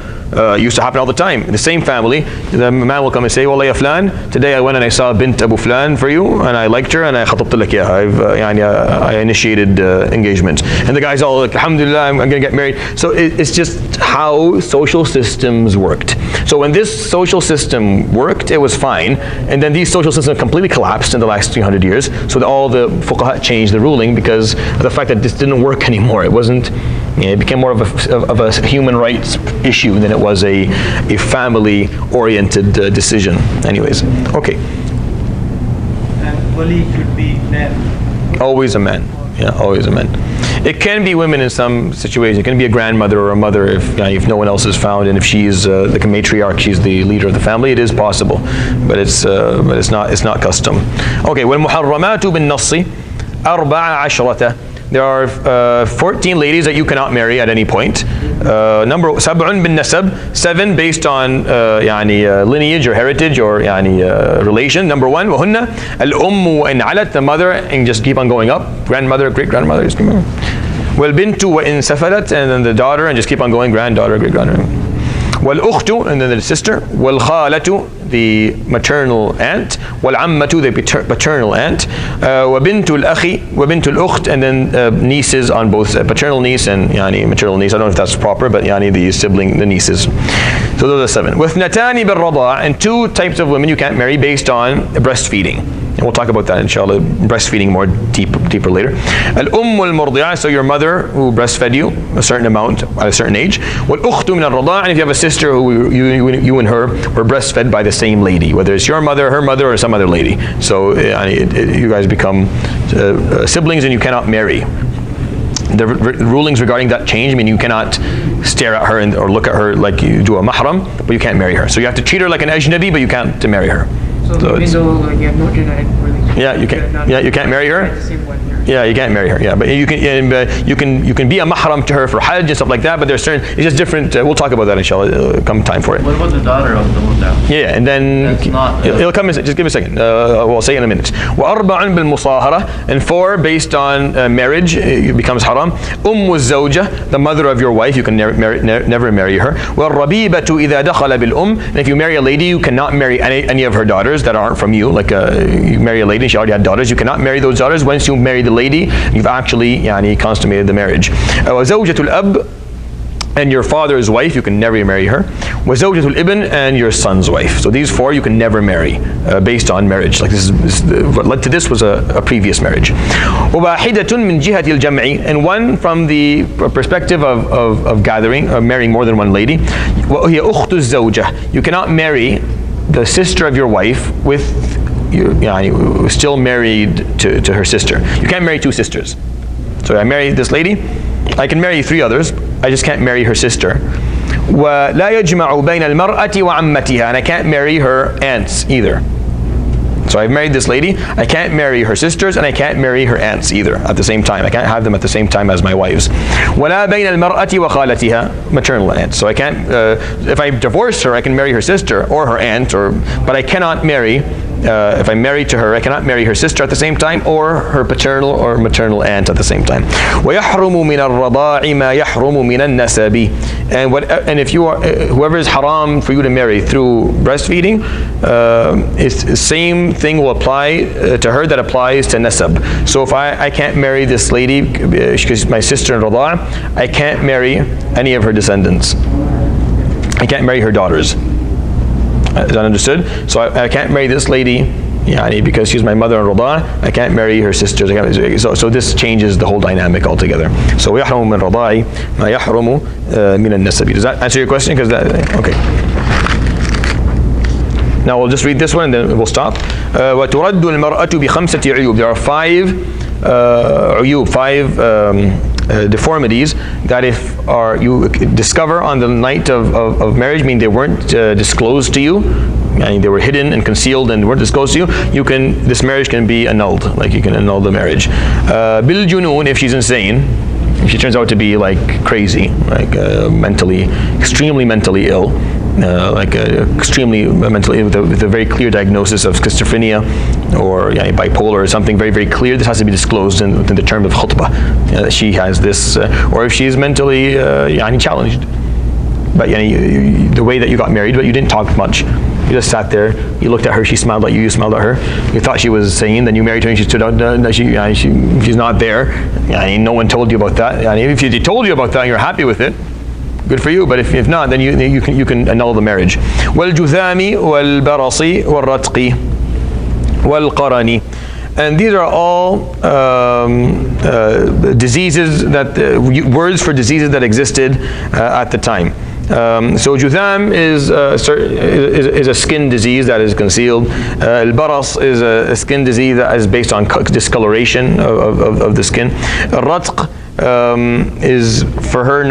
used to happen all the time. In the same family, the man will come and say, "Wallah ya flan, today I went and I saw bint Abu Flan for you, and I liked her, and I khatabtu lak ya. I initiated engagement." And the guy's all like, "Alhamdulillah, I'm going to get married." So it's just how social systems worked. So when this social system worked, it was fine, and then these social systems completely collapsed in the last 300 years. So that all the fuqaha changed the ruling because of the fact that this didn't work anymore. It wasn't. It became more of a human rights issue than it was a family-oriented decision. Anyways, okay. And wali should be man. Always a man. Yeah, always a man. It can be women in some situations. It can be a grandmother or a mother if no one else is found, and if she's the matriarch, she's the leader of the family. It is possible, but it's not custom. Okay. وَالْمُحَرَّمَاتُ بِالنَّصِّ 14. There are 14 ladies that you cannot marry at any point. Number 7 بالنسب, 7 based on lineage or heritage or relation. Number 1 وهن الأم وإن علت, the mother, and just keep on going up. Grandmother, great grandmother, just keep on. والبنت وإن سفلت, and then the daughter, and just keep on going. Granddaughter, great granddaughter. والأخت, and then the sister. والخالة, the maternal aunt. والعمة, the paternal aunt. وبنت الأخ وبنت الأخت, and then nieces on both, paternal niece and maternal niece. I don't know if that's proper, but the sibling, the nieces. So those are 7. واثنتان بالرضاع, and 2 types of women you can't marry based on breastfeeding. And we'll talk about that inshallah, breastfeeding more deeper later. الأم المرضعة, so your mother who breastfed you a certain amount at a certain age. والأخت من الرضاع, and if you have a sister who you and her were breastfed by the same lady, whether it's your mother, her mother, or some other lady. So you guys become siblings and you cannot marry. The rulings regarding that change. I mean, you cannot stare at her or look at her like you do a mahram, but you can't marry her. So you have to treat her like an ajnabi, but you can't marry her. So even though you have no genetic relationship, you can't marry her. Yeah, you can't marry her. Yeah, but you can be a mahram to her for hajj and stuff like that. But there's certain, it's just different. We'll talk about that inshallah. Come time for it. What about the daughter of the muta? Yeah, and then it'll come. Just give me a second. We'll say in a minute. وأربع بالمصاهرة, and 4 based on marriage, it becomes haram. الزوجة, the mother of your wife, you can never marry her. والربيبة إذا دخل بالأم, and if you marry a lady, you cannot marry any of her daughters that aren't from you. Like you marry a lady, she already had daughters. You cannot marry those daughters. Once you marry the lady, you've actually consummated the marriage. وزوجة الأب, and your father's wife, you can never marry her. وزوجة الابن, and your son's wife. So these 4 you can never marry based on marriage. Like what led to this was a previous marriage. وواحدة من جهة الجمع, and 1 from the perspective of gathering, of marrying more than one lady. وهي أخت الزوجة, you cannot marry the sister of your wife with still married to her sister. You can't marry 2 sisters. So I marry this lady, I can marry 3 others, I just can't marry her sister. ولا يجمع بين المرأة وعمتها, and I can't marry her aunts either. So I've married this lady, I can't marry her sisters, and I can't marry her aunts either at the same time. I can't have them at the same time as my wives. ولا بين المرأة وخالتها, maternal aunt. So I can't, if I divorce her, I can marry her sister or her aunt, but I cannot marry, if I'm married to her, I cannot marry her sister at the same time or her paternal or maternal aunt at the same time. ويحرم من الرضاع ما يحرم من النسب, and if you are whoever is haram for you to marry through breastfeeding, it's the same thing will apply to her that applies to nasab. So if I can't marry this lady because she's my sister in rada', I can't marry any of her descendants. I can't marry her daughters. Is that understood? So I can't marry this lady because she's my mother in rada'. I can't marry her sisters. So this changes the whole dynamic altogether. So يحرم من الرضاع ما يحرم من النسب. Does that answer your question? Okay. Now we'll just read this one and then we'll stop. وترد المرأة بخمسة عيوب. There are 5 عيوب, 5 deformities that if you discover on the night of marriage, meaning they weren't disclosed to you, and they were hidden and concealed and weren't disclosed to you, this marriage can be annulled. Like you can annul the marriage. Bil junun, if she's insane, if she turns out to be like crazy, like extremely mentally ill, extremely mentally ill with a very clear diagnosis of schizophrenia or bipolar or something very, very clear, this has to be disclosed within the term of khutbah. She has this, or if she's mentally challenged. but the way that you got married, but you didn't talk much. You just sat there, you looked at her, she smiled at you, you smiled at her. You thought she was sane, then you married her and she stood out, she's not there. No one told you about that. If they told you about that and you're happy with it, good for you, but if not, then you can annul the marriage. وَالْجُذَامِ وَالْبَرَصِ وَالرَّتْقِ وَالْقَرَنِ. And these are all diseases words for diseases that existed at the time. So Jutham is a skin disease that is concealed. Al-Baras is a skin disease that is based on discoloration of the skin. Al-Ratq is for there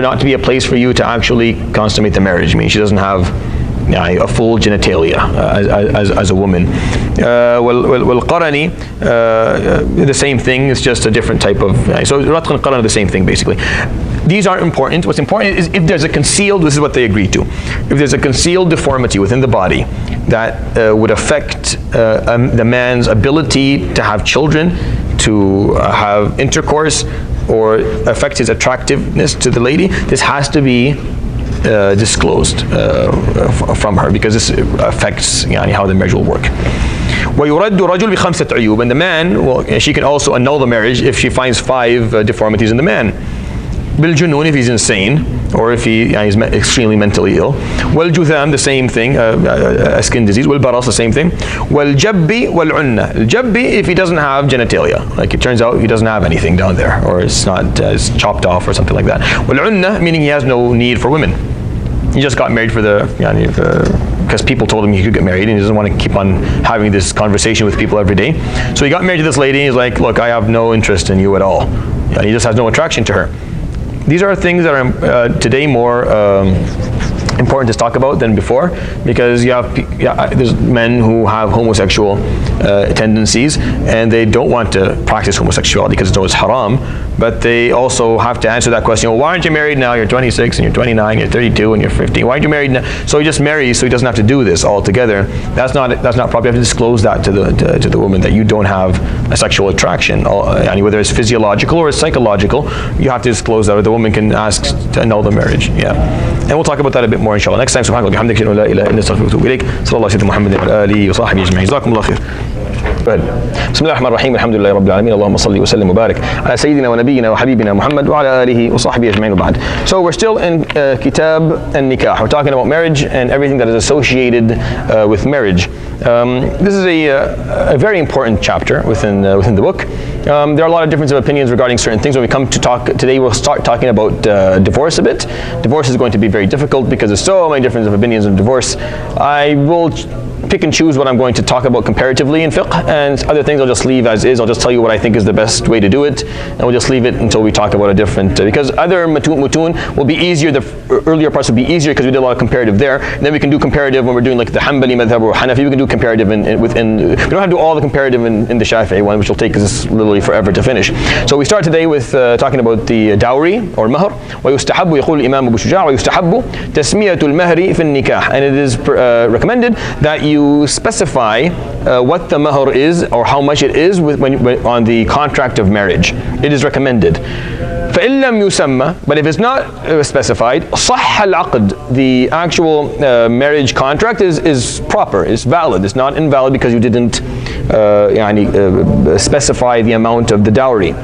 not to be a place for you to actually consummate the marriage. I mean, she doesn't have a full genitalia as a woman. Qarani, the same thing. It's just a different type of. So Ratq and Qaran are the same thing basically. These aren't important. What's important is if there's a concealed. This is what they agreed to. If there's a concealed deformity within the body that would affect the man's ability to have children, to have intercourse, or affect his attractiveness to the lady, this has to be disclosed from her, because this affects how the marriage will work. وَيُرَدُّ رَجُلْ بِخَمْسَةِ عُيُوبٍ. And the man, she can also annul the marriage if she finds 5 deformities in the man. بِالْجُنُونِ, if he's insane, or if he's extremely mentally ill. وَالْجُذَام, the same thing, a skin disease. وَالْبَرَص, the same thing. وَالْجَبِّ وَالْعُنَّةِ. الْجَبِّ, if he doesn't have genitalia, like it turns out he doesn't have anything down there, or it's not it's chopped off or something like that. وَالْعُنَّةِ, meaning he has no need for women. He just got married because people told him he could get married, and he doesn't want to keep on having this conversation with people every day. So he got married to this lady, and he's like, look, I have no interest in you at all. He just has no attraction to her. These are things that are today more important to talk about than before, because there's men who have homosexual tendencies, and they don't want to practice homosexuality because it's always haram, but they also have to answer that question, well, why aren't you married now? You're 26 and you're 29, you're 32 and you're 50. Why aren't you married now? So he just marries so he doesn't have to do this altogether. That's not proper. You have to disclose that to the woman, that you don't have a sexual attraction, whether it's physiological or it's psychological. You have to disclose that, or the woman can ask to annul the marriage. And we'll talk about that a bit more inshallah next time. سبحانك وبحمدك أشهد أن لا إله إلا أنت أستغفرك وأتوب إليك. صلى الله عليه وسلم محمد وعلى آله وصحبه أجمعين. جزاكم الله خير. بسم الله الرحمن الرحيم. الحمد لله رب العالمين. اللهم صل وسلم وبارك على سيدنا ونبينا وحبيبنا محمد وعلى آله وصحبه أجمعين وبعد. So we're still in Kitab al-Nikah. We're talking about marriage and everything that is associated with marriage. This is a very important chapter within the book. There are a lot of differences of opinions regarding certain things. When we come to talk today, we'll start talking about divorce a bit. Divorce is going to be very difficult because there's so many differences of opinions on divorce. I will pick and choose what I'm going to talk about comparatively in fiqh, and other things I'll just leave as is. I'll just tell you what I think is the best way to do it, and we'll just leave it until we talk about a different, because other mutun will be easier. The earlier parts will be easier because we did a lot of comparative there, and then we can do comparative when we're doing like the Hanbali madhab or Hanafi. We can do comparative within. We don't have to do all the comparative in the Shafi'i one, which will take us literally forever to finish. So we start today with talking about the dowry or mahr. ويستحب يقول الإمام أبو شجاع ويستحب تسمية المهر في النكاح, and it is recommended that you specify what the mahr is or how much it is when on the contract of marriage. It is recommended. فإن لم يسمى, but if it's not specified, صح العقد, the actual marriage contract is proper, is valid. It's not invalid because you didn't specify the amount of the dowry.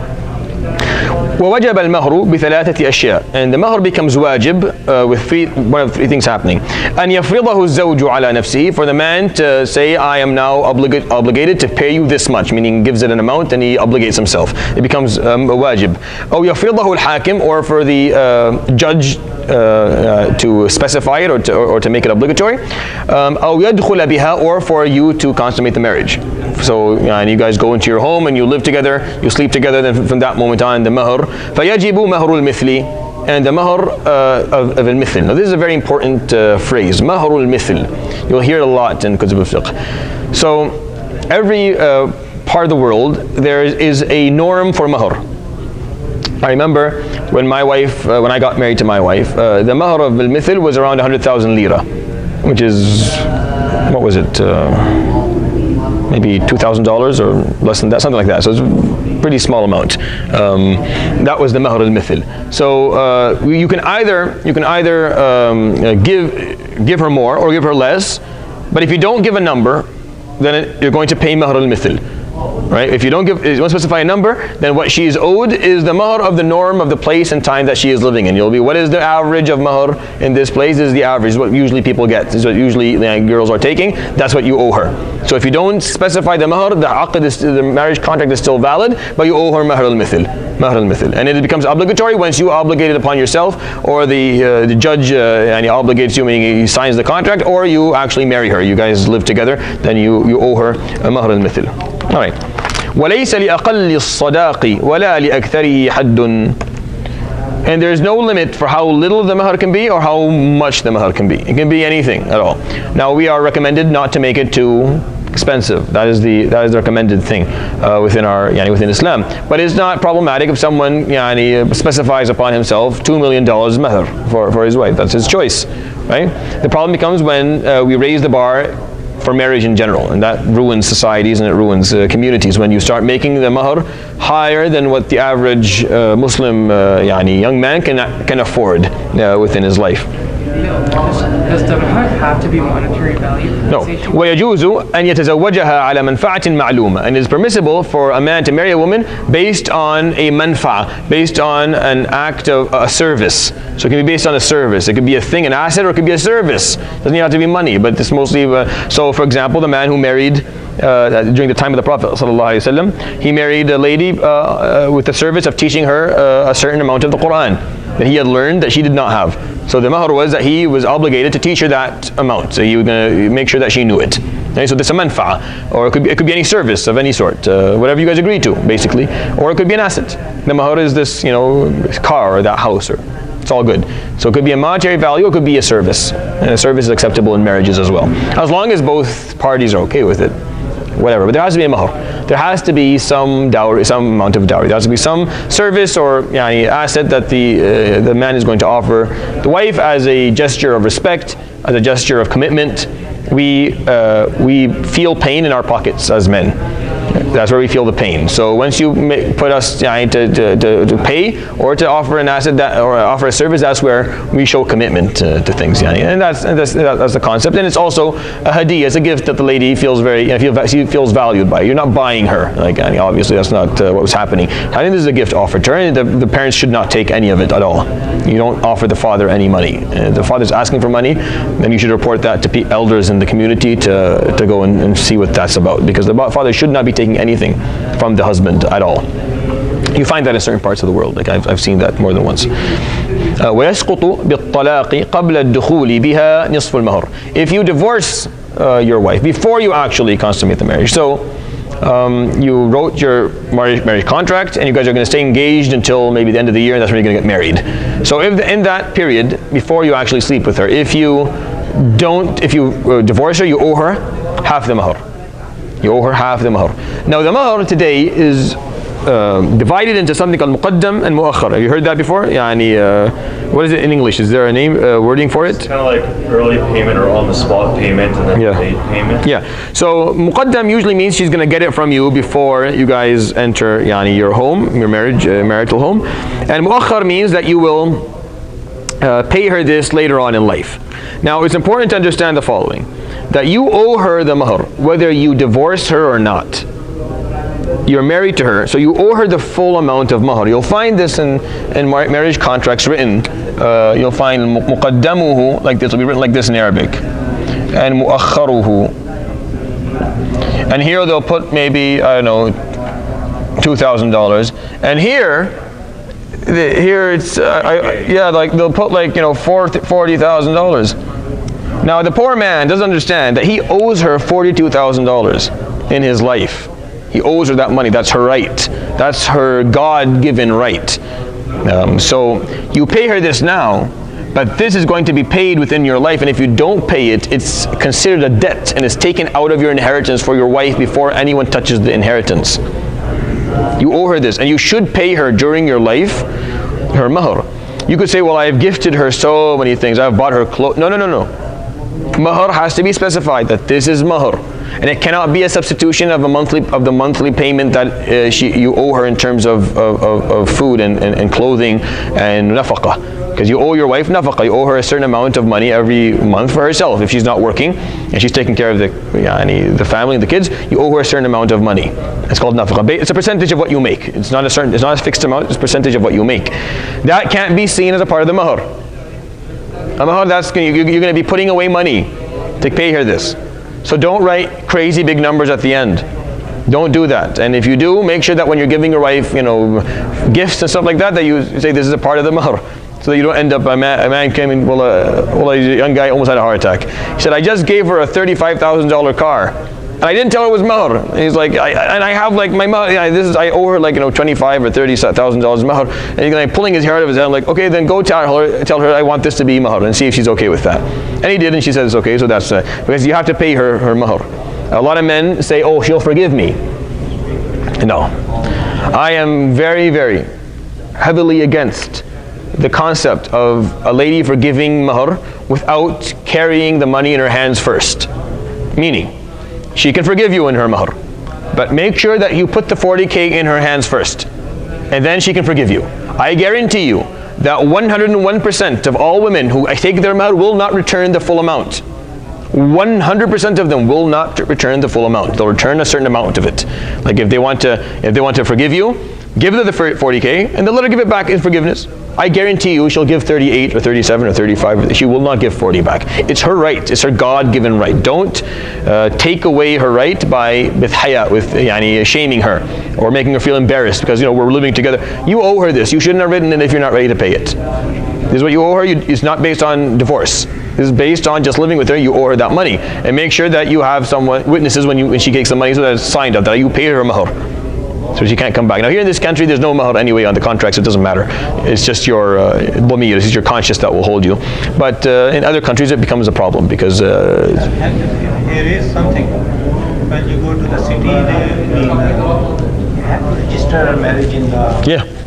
ووجب المهر بثلاثة أشياء, and the mahr becomes wajib with one of three things happening. أن يفرضه الزوج على نفسه, for the man to say, I am now obligated to pay you this much, meaning gives it an amount and he obligates himself. It becomes wajib. أو يفرضه الحاكم, or for the judge to specify it or to make it obligatory. أو يدخل بها, or for you to consummate the marriage. So and you guys go into your home and you live together, you sleep together, then from that moment on the mahr. فيجب مهر المثل, and the mahr of al-mithl. Now this is a very important phrase, mahr al-mithl. You'll hear it a lot in Kutub al-Fiqh. So every part of the world there is a norm for mahr. I remember when my wife, when I got married to my wife, the mahr of al-mithl was around 100,000 lira, which is, what was it? maybe $2,000 or less than that, something like that. So it's a pretty small amount. That was the mahr al-mithl. So you can either give her more or give her less, but if you don't give a number, then you're going to pay mahr al-mithl. Right? If you don't specify a number, then what she is owed is the mahr of the norm of the place and time that she is living in. You'll be, what is the average of mahr in this place? This is the average. This is what usually people get. This is what usually girls are taking. That's what you owe her. So if you don't specify the mahr, the marriage contract is still valid, but you owe her mahr al-mithl. And it becomes obligatory once you obligate it upon yourself, or the judge and he obligates you, meaning he signs the contract, or you actually marry her. You guys live together, then you owe her a mahr al-mithl. All right. وَلَيْسَ لِأَقَلِّ الصَّدَاقِ وَلَا لِأَكْثَرِهِ حَدٌّ. And there is no limit for how little the mahr can be or how much the mahr can be. It can be anything at all. Now we are recommended not to make it too expensive. That is the recommended thing within Islam. But it's not problematic if someone specifies upon himself $2 million mahr for his wife. That's his choice, right? The problem becomes when we raise the bar for marriage in general, and that ruins societies and it ruins communities when you start making the mahr higher than what the average Muslim young man can afford within his life. Does the mahr have to be monetary value? No. وَيَجُوزُ أَنْ يَتَزَوَّجَهَا عَلَى مَنْفَعَةٍ مَعْلُومَةٍ. And it is permissible for a man to marry a woman based on a manfa, based on an act of a service. So it can be based on a service. It could be a thing, an asset, or it could be a service. It doesn't even have to be money, but it's mostly, so for example, the man who married during the time of the Prophet ﷺ, he married a lady with the service of teaching her a certain amount of the Quran that he had learned that she did not have. So the mahr was that he was obligated to teach her that amount. So he was going to make sure that she knew it. Okay, so this is a manfa, or it could be any service of any sort, whatever you guys agree to, basically. Or it could be an asset. The mahr is this, car or that house, or it's all good. So it could be a monetary value, it could be a service, and a service is acceptable in marriages as well, as long as both parties are okay with it. Whatever, but there has to be a mahr. There has to be some dowry, some amount of dowry. There has to be some service or asset that the man is going to offer the wife as a gesture of respect, as a gesture of commitment. We feel pain in our pockets as men. That's where we feel the pain. So once you put us to pay or to offer an asset or offer a service, that's where we show commitment to things. And that's the concept. And it's also a hadiyah, it's a gift that the lady feels she feels valued by. You're not buying her. Obviously that's not what was happening. I think this is a gift offered to her, and the parents should not take any of it at all. You don't offer the father any money. If the father's asking for money, then you should report that to elders in the community to go and see what that's about, because the father should not be taking anything from the husband at all. You find that in certain parts of the world. I've seen that more than once. وَيَسْقُطُ بِالطَّلَاقِ قَبْلَ الدُّخُولِ بِهَا نِصْفُ الْمَهْرِ. If you divorce your wife before you actually consummate the marriage, so you wrote your marriage contract and you guys are going to stay engaged until maybe the end of the year, and that's when you're going to get married. So if in that period before you actually sleep with her, if you divorce her, you owe her half the mahr. You owe her half the mahr. Now the mahr today is divided into something called muqaddam and muakhar. Have you heard that before? What is it in English? Is there a name, wording for it? It's kind of like early payment or on-the-spot payment, and then late payment. Yeah. So muqaddam usually means she's going to get it from you before you guys enter your home, your marital home. And muakhar means that you will pay her this later on in life. Now it's important to understand the following, that you owe her the mahr, whether you divorce her or not. You're married to her, so you owe her the full amount of mahr. You'll find this in marriage contracts written. You'll find muqaddamuhu, like this will be written like this in Arabic, and muakharuhu. And here they'll put maybe, I don't know, $2,000. And here it's they'll put $40,000. Now the poor man doesn't understand that he owes her $42,000 in his life. He owes her that money. That's her right. That's her God-given right. So you pay her this now, but this is going to be paid within your life, and if you don't pay it, it's considered a debt and it's taken out of your inheritance for your wife before anyone touches the inheritance. You owe her this, and you should pay her during your life her mahr. You could say, well, I have gifted her so many things. I've bought her clothes. No. Mahr has to be specified, that this is mahr. and it cannot be a substitution of the monthly payment that you owe her in terms of food and clothing and nafaqah. Because you owe your wife nafaqah, you owe her a certain amount of money every month for herself. If she's not working and she's taking care of the family and the kids, you owe her a certain amount of money. It's called nafaqah. It's a percentage of what you make. It's not a fixed amount. It's a percentage of what you make. That can't be seen as a part of the mahar. A mahar, you're going to be putting away money to pay her this. So don't write crazy big numbers at the end. Don't do that. And if you do, make sure that when you're giving your wife, gifts and stuff like that, that you say this is a part of the mahar. So that you don't end up, a man came in, a young guy almost had a heart attack. He said, I just gave her a $35,000 car. And I didn't tell her it was mahar. And he's like, I have like my mahar, I owe her like, $25,000 or $30,000 mahar. And he's like pulling his hair out of his head, like, okay, then go tell her I want this to be mahar and see if she's okay with that. And he did, and she said it's okay, so that's, because you have to pay her mahar. A lot of men say, oh, she'll forgive me. No. I am very, very heavily against the concept of a lady forgiving mahar without carrying the money in her hands first. Meaning, she can forgive you in her mahar, but make sure that you put the 40K in her hands first, and then she can forgive you. I guarantee you that 101% of all women who take their mahar will not return the full amount. 100% of them will not return the full amount. They'll return a certain amount of it. Like if they want to forgive you, give her the 40K and then let her give it back in forgiveness. I guarantee you she'll give 38 or 37 or 35. She will not give 40 back. It's her right. It's her God-given right. Don't take away her right by with shaming her or making her feel embarrassed because we're living together. You owe her this. You shouldn't have written it if you're not ready to pay it. This is what you owe her. It's not based on divorce. This is based on just living with her. You owe her that money, and make sure that you have witnesses when she takes the money, so that it's signed up that you pay her mahar, so she can't come back. Now here in this country, there's no mahar anyway on the contracts. So it doesn't matter. It's just your this is your conscience that will hold you. But in other countries, it becomes a problem because here is something. When you go to the city, you have to register a marriage in the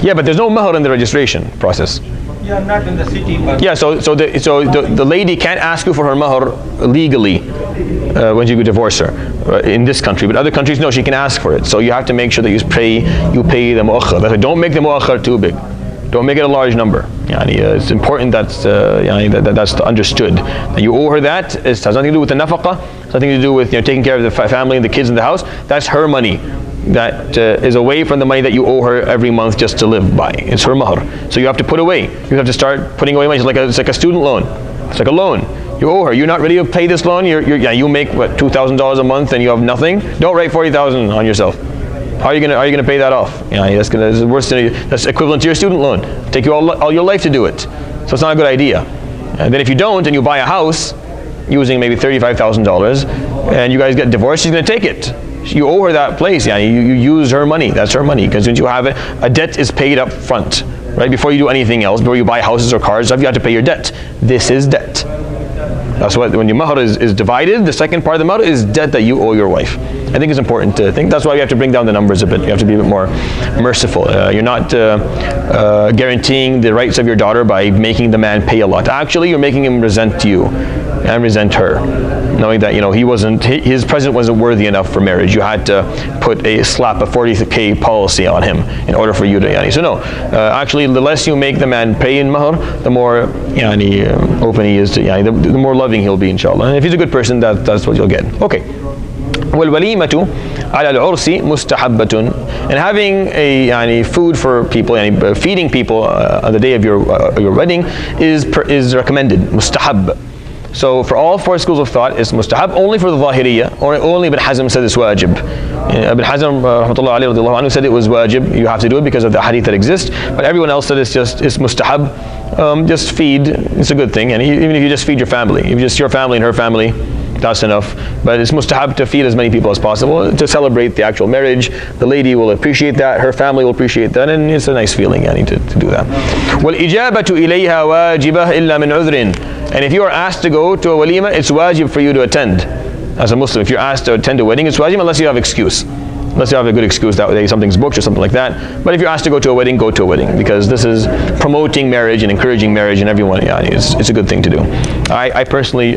yeah, but there's no mahar in the registration process. Yeah, not in the city, but so the lady can't ask you for her mahar legally when you divorce her in this country. But other countries, no, she can ask for it. So you have to make sure that you pay the mu'akhar. Don't make the mu'akhar too big. Don't make it a large number. It's important that's understood. That you owe her that. It has nothing to do with the nafaqah. It's nothing to do with taking care of the family and the kids in the house. That's her money. That is away from the money that you owe her every month just to live by. It's her mahar. So you have to put away. You have to start putting away money. It's like a student loan. It's like a loan. You owe her. You're not ready to pay this loan. You make what, $2,000 a month and you have nothing. Don't write $40,000 on yourself. How are you gonna pay that off? That's worse than that's equivalent to your student loan. Take you all your life to do it. So it's not a good idea. And then if you don't and you buy a house using maybe $35,000 and you guys get divorced, she's gonna take it. You owe her that place. You use her money. That's her money. Because once you have it, a debt is paid up front, right? Before you do anything else, before you buy houses or cars, you have to pay your debt. This is debt. That's what, when your mahar is divided, the second part of the mahar is debt that you owe your wife. I think it's important to think. That's why you have to bring down the numbers a bit. You have to be a bit more merciful. You're not guaranteeing the rights of your daughter by making the man pay a lot. Actually, you're making him resent you and resent her, knowing that his present wasn't worthy enough for marriage. You had to slap a 40K policy on him in order for you to. So no, actually, the less you make the man pay in mahar, the more open he is to. The more loving he'll be, inshallah. And if he's a good person, that's what you'll get. Okay. والوليمة على العرس مستحبة, and having a food for people, feeding people on the day of your wedding is recommended, mustahab. So for all four schools of thought, it's mustahab. Only for the Zahiriyya, or only Ibn Hazm said it's wajib. Ibn Hazm rahmatullahi alayhi radiallahu anhu said it was wajib. You have to do it because of the hadith that exists. But everyone else said it's mustahab. Just feed. It's a good thing. And even if you just feed your family, if just your family and her family, that's enough. But it's mustahab to feed as many people as possible to celebrate the actual marriage. The lady will appreciate that, her family will appreciate that, and it's a nice feeling to do that. وَالْإِجَابَةُ إِلَيْهَا وَاجِبَةٌ إِلَّا مِنْ عُذْرٍ. And if you are asked to go to a walima, it's wajib for you to attend. As a Muslim, if you're asked to attend a wedding, it's wajib unless you have excuse. unless you have a good excuse that day something's booked or something like that. But if you're asked to go to a wedding, go to a wedding, because this is promoting marriage and encouraging marriage, and everyone, it's a good thing to do. I personally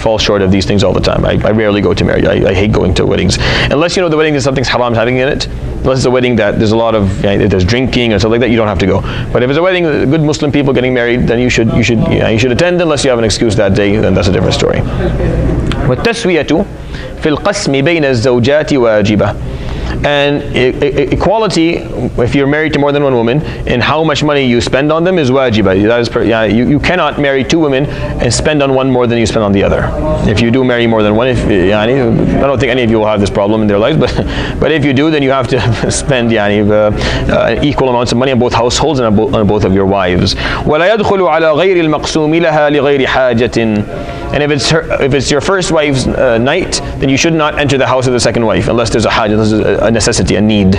fall short of these things all the time. I rarely go to marriage. I hate going to weddings, unless you know the wedding is something's haram having in it. Unless it's a wedding that there's a lot of there's drinking or something like that, you don't have to go. But if it's a wedding, good Muslim people getting married, then you should attend, unless you have an excuse that day. Then that's a different story. والتسوية في القسم بين الزوجات واجبة. And equality, if you're married to more than one woman, in how much money you spend on them is wajiba. That is you cannot marry two women and spend on one more than you spend on the other. If you do marry more than one, I don't think any of you will have this problem in their lives, but if you do, then you have to spend equal amounts of money on both households and on both of your wives. ولا يدخل على غير المقسوم لها لغير حاجة. And if it's your first wife's night, then you should not enter the house of the second wife unless there's a hajj, unless there's a necessity, a need.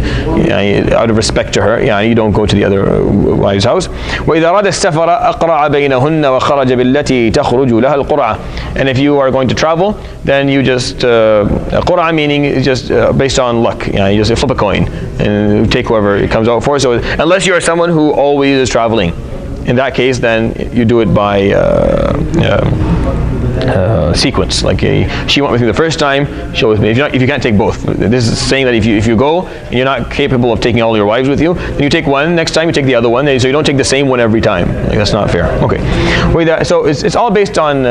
Out of respect to her, you don't go to the other wife's house. وإذا أراد السفر أقرع بينهن وخرج بالتي تخرج لها القرعة. And if you are going to travel, then you just qur'a, meaning just based on luck. You just flip a coin and take whoever it comes out for. So unless you are someone who always is traveling, in that case, then you do it by sequence. Like she went with me the first time, she'll with me. If you can't take both, this is saying that if you go and you're not capable of taking all your wives with you, then you take one. Next time you take the other one. So you don't take the same one every time. Like, that's not fair. Okay. So it's all based on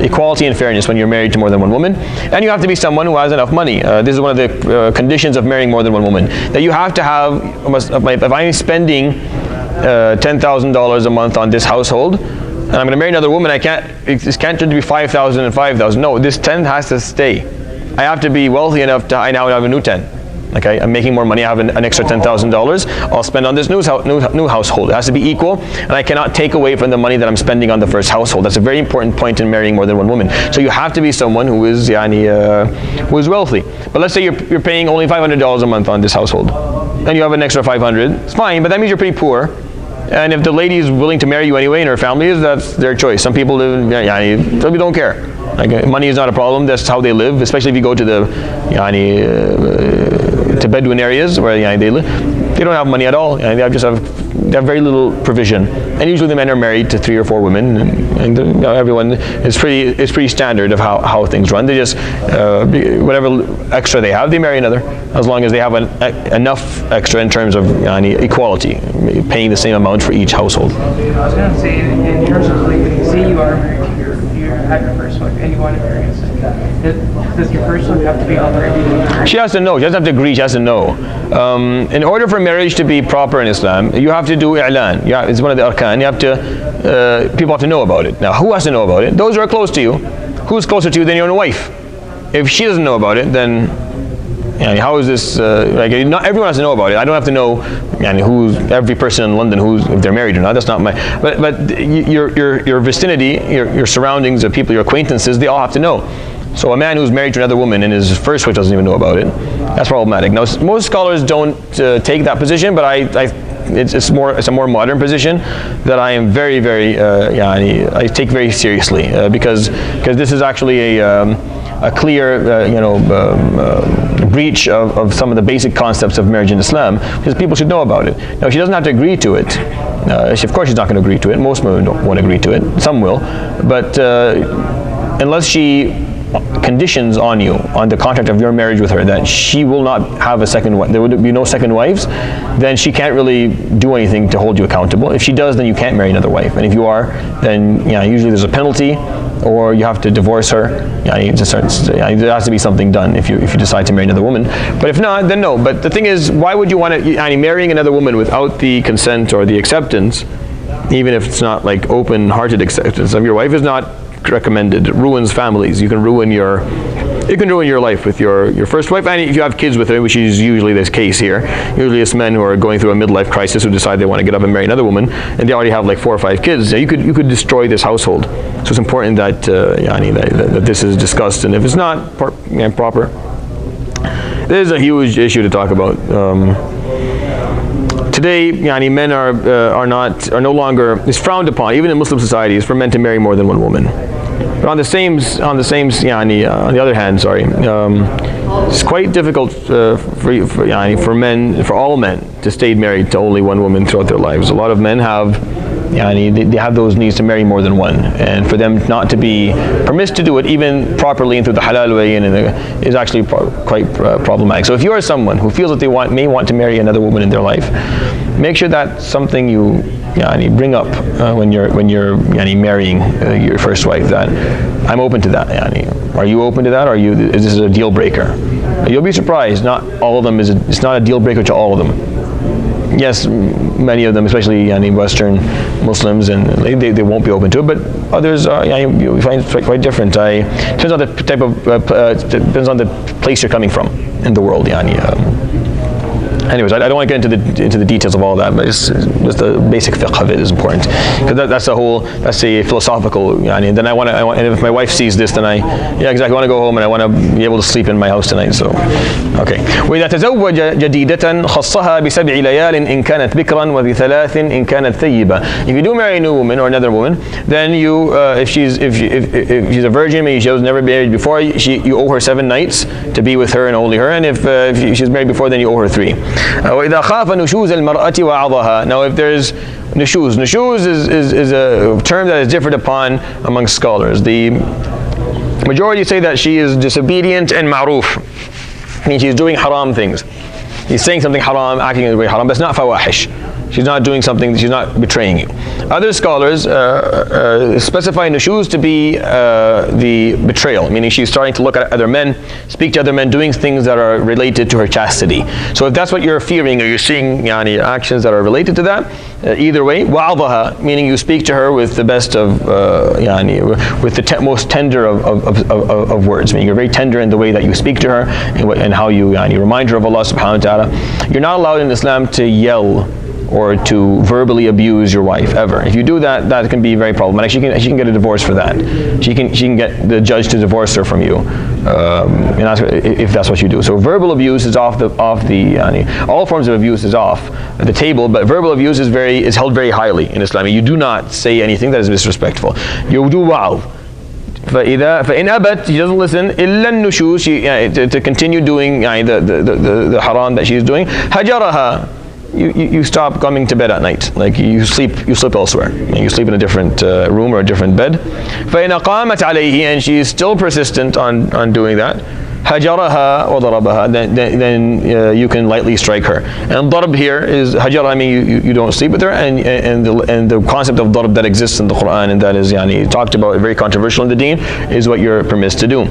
equality and fairness when you're married to more than one woman, and you have to be someone who has enough money. This is one of the conditions of marrying more than one woman, that you have to have. If I'm spending $10,000 a month on this household, and I'm going to marry another woman, it can't turn to be 5,000 and 5,000. No, this 10 has to stay. I have to be wealthy enough to I now have a new 10. Okay, I'm making more money. I have an extra $10,000. I'll spend on this new household. It has to be equal, and I cannot take away from the money that I'm spending on the first household. That's a very important point in marrying more than one woman. So you have to be someone who is wealthy. But let's say you're paying only $500 a month on this household, and you have an extra 500. It's fine, but that means you're pretty poor. And if the lady is willing to marry you anyway, and her family is, that's their choice. Some people live, some people don't care. Like, money is not a problem. That's how they live. Especially if you go to the to Bedouin areas where they live, they don't have money at all. They have very little provision. And usually the men are married to 3 or 4 women, and everyone is pretty standard of how things run. They just whatever extra they have, they marry another, as long as they have enough extra in terms of equality, paying the same amount for each household. I was going to say, in terms of like, say you are married, you have your first wife, and you want to marry a second. Does your first wife have to be already? She has to know. She doesn't have to agree. She has to know. In order for marriage to be proper in Islam, you have to do i'lan. It's one of the arkan. You have to. People have to know about it. Now, who has to know about it? Those who are close to you. Who's closer to you than your own wife? If she doesn't know about it, then how is this? Not everyone has to know about it. I don't have to know who's every person in London if they're married or not. That's not my. But your vicinity, your surroundings, the people, your acquaintances, they all have to know. So a man who's married to another woman and his first wife doesn't even know about it, that's problematic. Now, most scholars don't take that position, but it's a more modern position that I am very, very I take very seriously because this is actually a clear breach of some of the basic concepts of marriage in Islam, because people should know about it. Now, she doesn't have to agree to it. Of course she's not going to agree to it. Most women won't agree to it. Some will, but unless she conditions on you, on the contract of your marriage with her, that she will not have a second wife, there would be no second wives, then she can't really do anything to hold you accountable. If she does, then you can't marry another wife. And if you are, then usually there's a penalty, or you have to divorce her. There has to be something done if you decide to marry another woman. But if not, then no. But the thing is, why would you want to marrying another woman without the consent or the acceptance, even if it's not like open-hearted acceptance of your wife, is not recommended. It ruins families. You can ruin your life with your first wife, and if you have kids with her, which is usually this case here. Usually it's men who are going through a midlife crisis who decide they want to get up and marry another woman, and they already have like 4 or 5 kids. You could destroy this household. So it's important that that this is discussed, and if it's not proper, this is a huge issue to talk about. Today, men are no longer, it's frowned upon, even in Muslim societies, for men to marry more than one woman. But on the other hand, it's quite difficult for men, for all men, to stay married to only one woman throughout their lives. A lot of men have they have those needs to marry more than one, and for them not to be permitted to do it even properly and through the halal way is actually quite problematic. So if you are someone who feels that they may want to marry another woman in their life, make sure that's something you bring up when you're marrying your first wife, that I'm open to that. Are you open to that? Is this a deal breaker? You'll be surprised. Not all of them it's not a deal breaker to all of them. Yes, many of them, especially Western Muslims, and they won't be open to it. But others, you find it quite different. Depends on the type of depends on the place you're coming from in the world. Anyways, I don't want to get into the details of all that, but it's just the basic fiqh of it is important, because that's a philosophical. And then and if my wife sees this, then I want to go home and I want to be able to sleep in my house tonight. So, okay. وإذا تزوج جديدة خصها بسبع ليال إن كانت بكرا وبثلاث إن كانت ثيبة. If you do marry a new woman or another woman, then you, if she's a virgin, meaning she was never married before, you owe her 7 nights to be with her and only her. And if she's married before, then you owe her 3. وإذا خاف نشوز المرأة وعظها. Now, if there's nushuz is a term that is differed upon among scholars. The majority say that she is disobedient and ma'roof, meaning she's doing haram things. He's saying something haram, acting in a way haram, but it's not fawahish. She's not doing something, she's not betraying you. Other scholars specify nushuz to be the betrayal, meaning she's starting to look at other men, speak to other men, doing things that are related to her chastity. So if that's what you're fearing, or you're seeing actions that are related to that, either way, wa'adhaha, meaning you speak to her with the best of, with the most tender of words, meaning you're very tender in the way that you speak to her and how you remind her of Allah subhanahu wa ta'ala. You're not allowed in Islam to yell or to verbally abuse your wife ever. If you do that, that can be very problematic. She can get a divorce for that. She can get the judge to divorce her from you, if that's what you do. So verbal abuse is off the all forms of abuse is off the table, but verbal abuse is held very highly in Islam. You do not say anything that is disrespectful. You do wa'adh. فإن أبت, she doesn't listen, إلا النشوز, to continue doing the haram that she's doing, هجرها, you stop coming to bed at night. Like you sleep elsewhere. You sleep in a different room or a different bed. فإن قامت عليه, and she is still persistent on doing that, هجرها وضربها, then you can lightly strike her. And darb here is hajara, I mean you don't sleep with her, and the concept of darb that exists in the Quran and that is talked about, very controversial in the deen, is what you're permitted to do.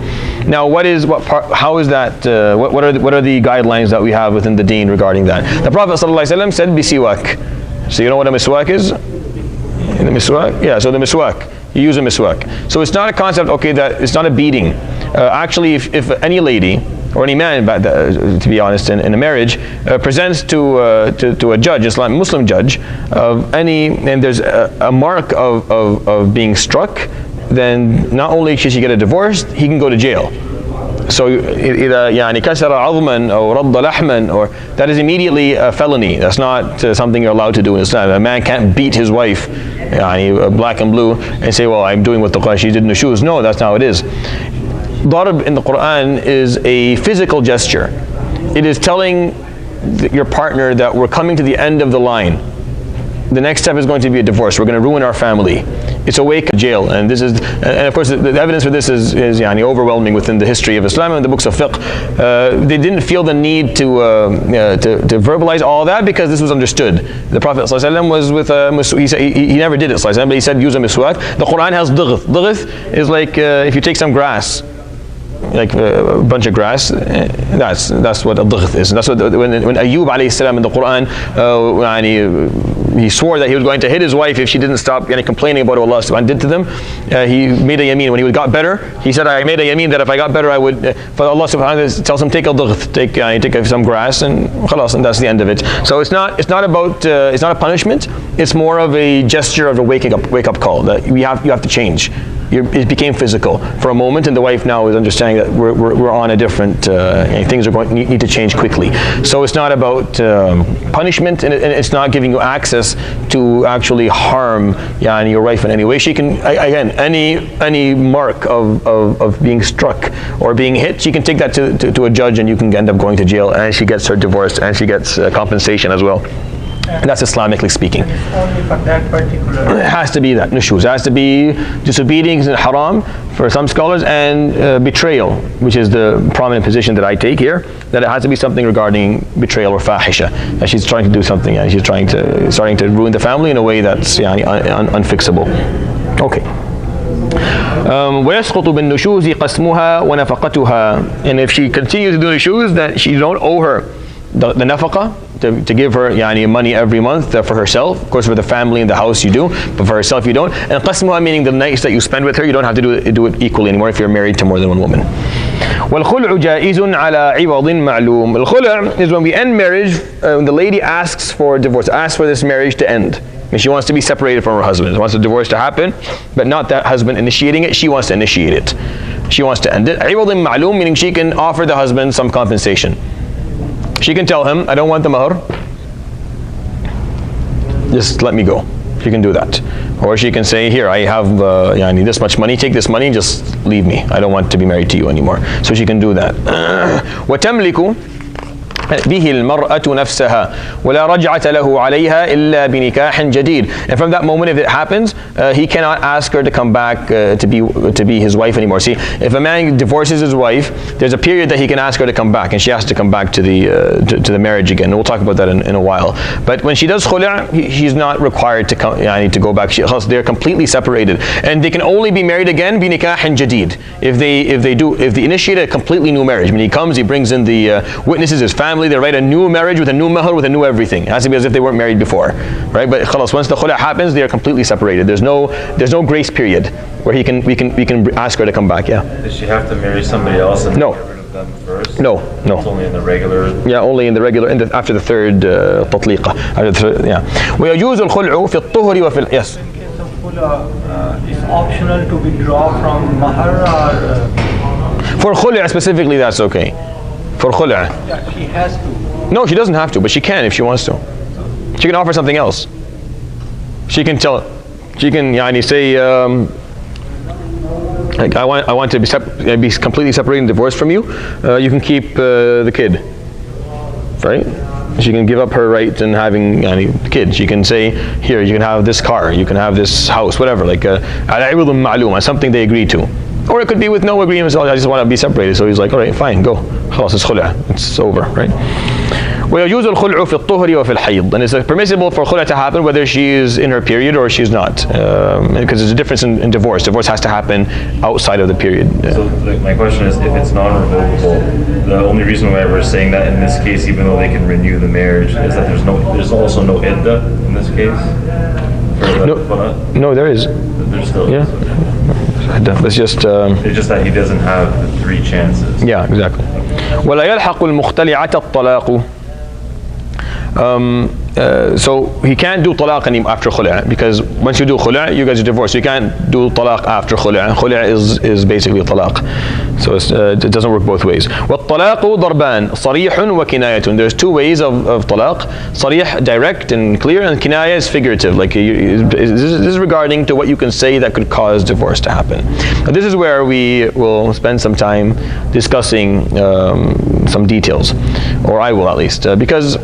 Now, how is that? What are the guidelines that we have within the deen regarding that? The Prophet ﷺ said bisiwak. So you know what a miswak is? The miswak? Yeah. So the miswak. You use a miswak. So it's not a concept, that it's not a beating. Actually, if any lady or any man, to be honest, in a marriage, presents to a judge, Islamic Muslim judge, and there's a mark of being struck, then not only should she get a divorce, he can go to jail. So إذا كسر عظما أو رد لحما, or that is immediately a felony. That's not something you're allowed to do in Islam. A man can't beat his wife, black and blue, and say, well, I'm doing what the Qur'an, she did in the shoes. No, that's not how it is. Darb in the Quran is a physical gesture. It is telling your partner that we're coming to the end of the line. The next step is going to be a divorce. We're going to ruin our family. It's a wake of jail, and of course the evidence for this is overwhelming within the history of Islam and the books of fiqh. They didn't feel the need to verbalize all that because this was understood. The Prophet ﷺ was with he never did it, but he said use a miswak. The Quran has dughth. Dughth is like if you take some grass, like a bunch of grass, that's what a dughth is. And that's what when Ayyub alayhi salam in the Quran, he swore that he was going to hit his wife if she didn't stop complaining about what Allah subhanahu did to them. He made a yameen. When he got better, he said, I made a yameen that if I got better, I would, for Allah subhanahu tells him, take a dughth, take some grass, and khalas, and that's the end of it. So it's not a punishment, it's more of a gesture of a wake up call, that you have to change. it became physical for a moment, and the wife now is understanding that we're on a different, things are need to change quickly. So it's not about punishment, and it's not giving you access to actually harm your wife in any way. She can, again, any mark of being struck or being hit, she can take that to a judge, and you can end up going to jail, and she gets her divorced, and she gets compensation as well. And that's Islamically speaking. And it's only for that particular. It has to be that, nushuz. It has to be disobedience and haram for some scholars, and betrayal, which is the prominent position that I take here, that it has to be something regarding betrayal or fahisha, that she's trying to do something, and she's starting to ruin the family in a way that's unfixable. Okay. ويسقط بالنشوز قسمها ونفقتها, and if she continues to do the nushuz, then you don't owe her the nafaqah, to give her money every month for herself. Of course, for the family and the house you do, but for herself you don't. And qasmuha, meaning the nights that you spend with her, you don't have to do it equally anymore if you're married to more than one woman. وَالْخُلْعُ جَائِزٌ عَلَى عِوَضٍ مَعْلُومٍ. Al-khul' is when we end marriage, when the lady asks for divorce, asks for this marriage to end. And she wants to be separated from her husband. She wants the divorce to happen, but not that husband initiating it. She wants to initiate it. She wants to end it. عِوَضٍ مَعْلُومٍ, meaning she can offer the husband some compensation. She can tell him, I don't want the mahr, just let me go. She can do that. Or she can say, here, I have I need this much money, take this money, just leave me. I don't want to be married to you anymore. So she can do that. وَتَمْلِكُ به المرأة نفسها ولا رجعة له عليها إلا بنكاح جديد. And from that moment, if it happens, he cannot ask her to come back to be his wife anymore. See, if a man divorces his wife, there's a period that he can ask her to come back, and she has to come back to the marriage again. And we'll talk about that in a while. But when she does khul', she's not required to come. I need to go back. They're completely separated, and they can only be married again بنكاح جديد. If they initiate a completely new marriage. When he comes, he brings in the witnesses, his family. They write a new marriage with a new mahr, with a new everything. It has to be as if they weren't married before, right? But khalas, once the khul' happens, they are completely separated. There's no grace period where we can ask her to come back. Yeah. Does she have to marry somebody else and No. get rid of them first? No. It's only in the regular. Yeah, only in the regular, after the third tatliqa. Yeah. ويجوز الخلع في الطهر وفي yes. In case of khula, it's optional to withdraw from mahr or. For khul' specifically, that's okay. For khul'. Yeah, she has to. No, she doesn't have to, but she can if she wants to. She can offer something else. She can say, like, I want to be completely separated and divorced from you. You can keep the kid, right? She can give up her right in having the kid. She can say, here, you can have this car, you can have this house, whatever, like something they agree to. Or it could be with no agreement. I just want to be separated. So he's like, all right, fine, go. خلاص, it's khul'. It's over, right? ويجوز الخلع في الطهر وفي الحيض. And it's permissible for khul' to happen whether she is in her period or she's not. Because there's a difference in divorce. Divorce has to happen outside of the period. So my question is, if it's non-revocable, the only reason why we're saying that in this case, even though they can renew the marriage, is that there's also no iddah in this case? No, there is. There's still Yeah. It's just that he doesn't have the 3 chances. Yeah, exactly. ولا يلحق المختلعة الطلاق. So he can't do talaq after khul', because once you do khul', you guys are divorced. You can't do talaq after khul'. Khul' is basically talaq. So it doesn't work both ways. وَالطَّلَاقُ ضَرْبَانِ صَرِيحٌ وَكِنَايَةٌ. There's 2 ways of talaq. Sarih, direct and clear, and kinaya is figurative. Like this is regarding to what you can say that could cause divorce to happen. Now, this is where we will spend some time discussing some details, or I will at least, because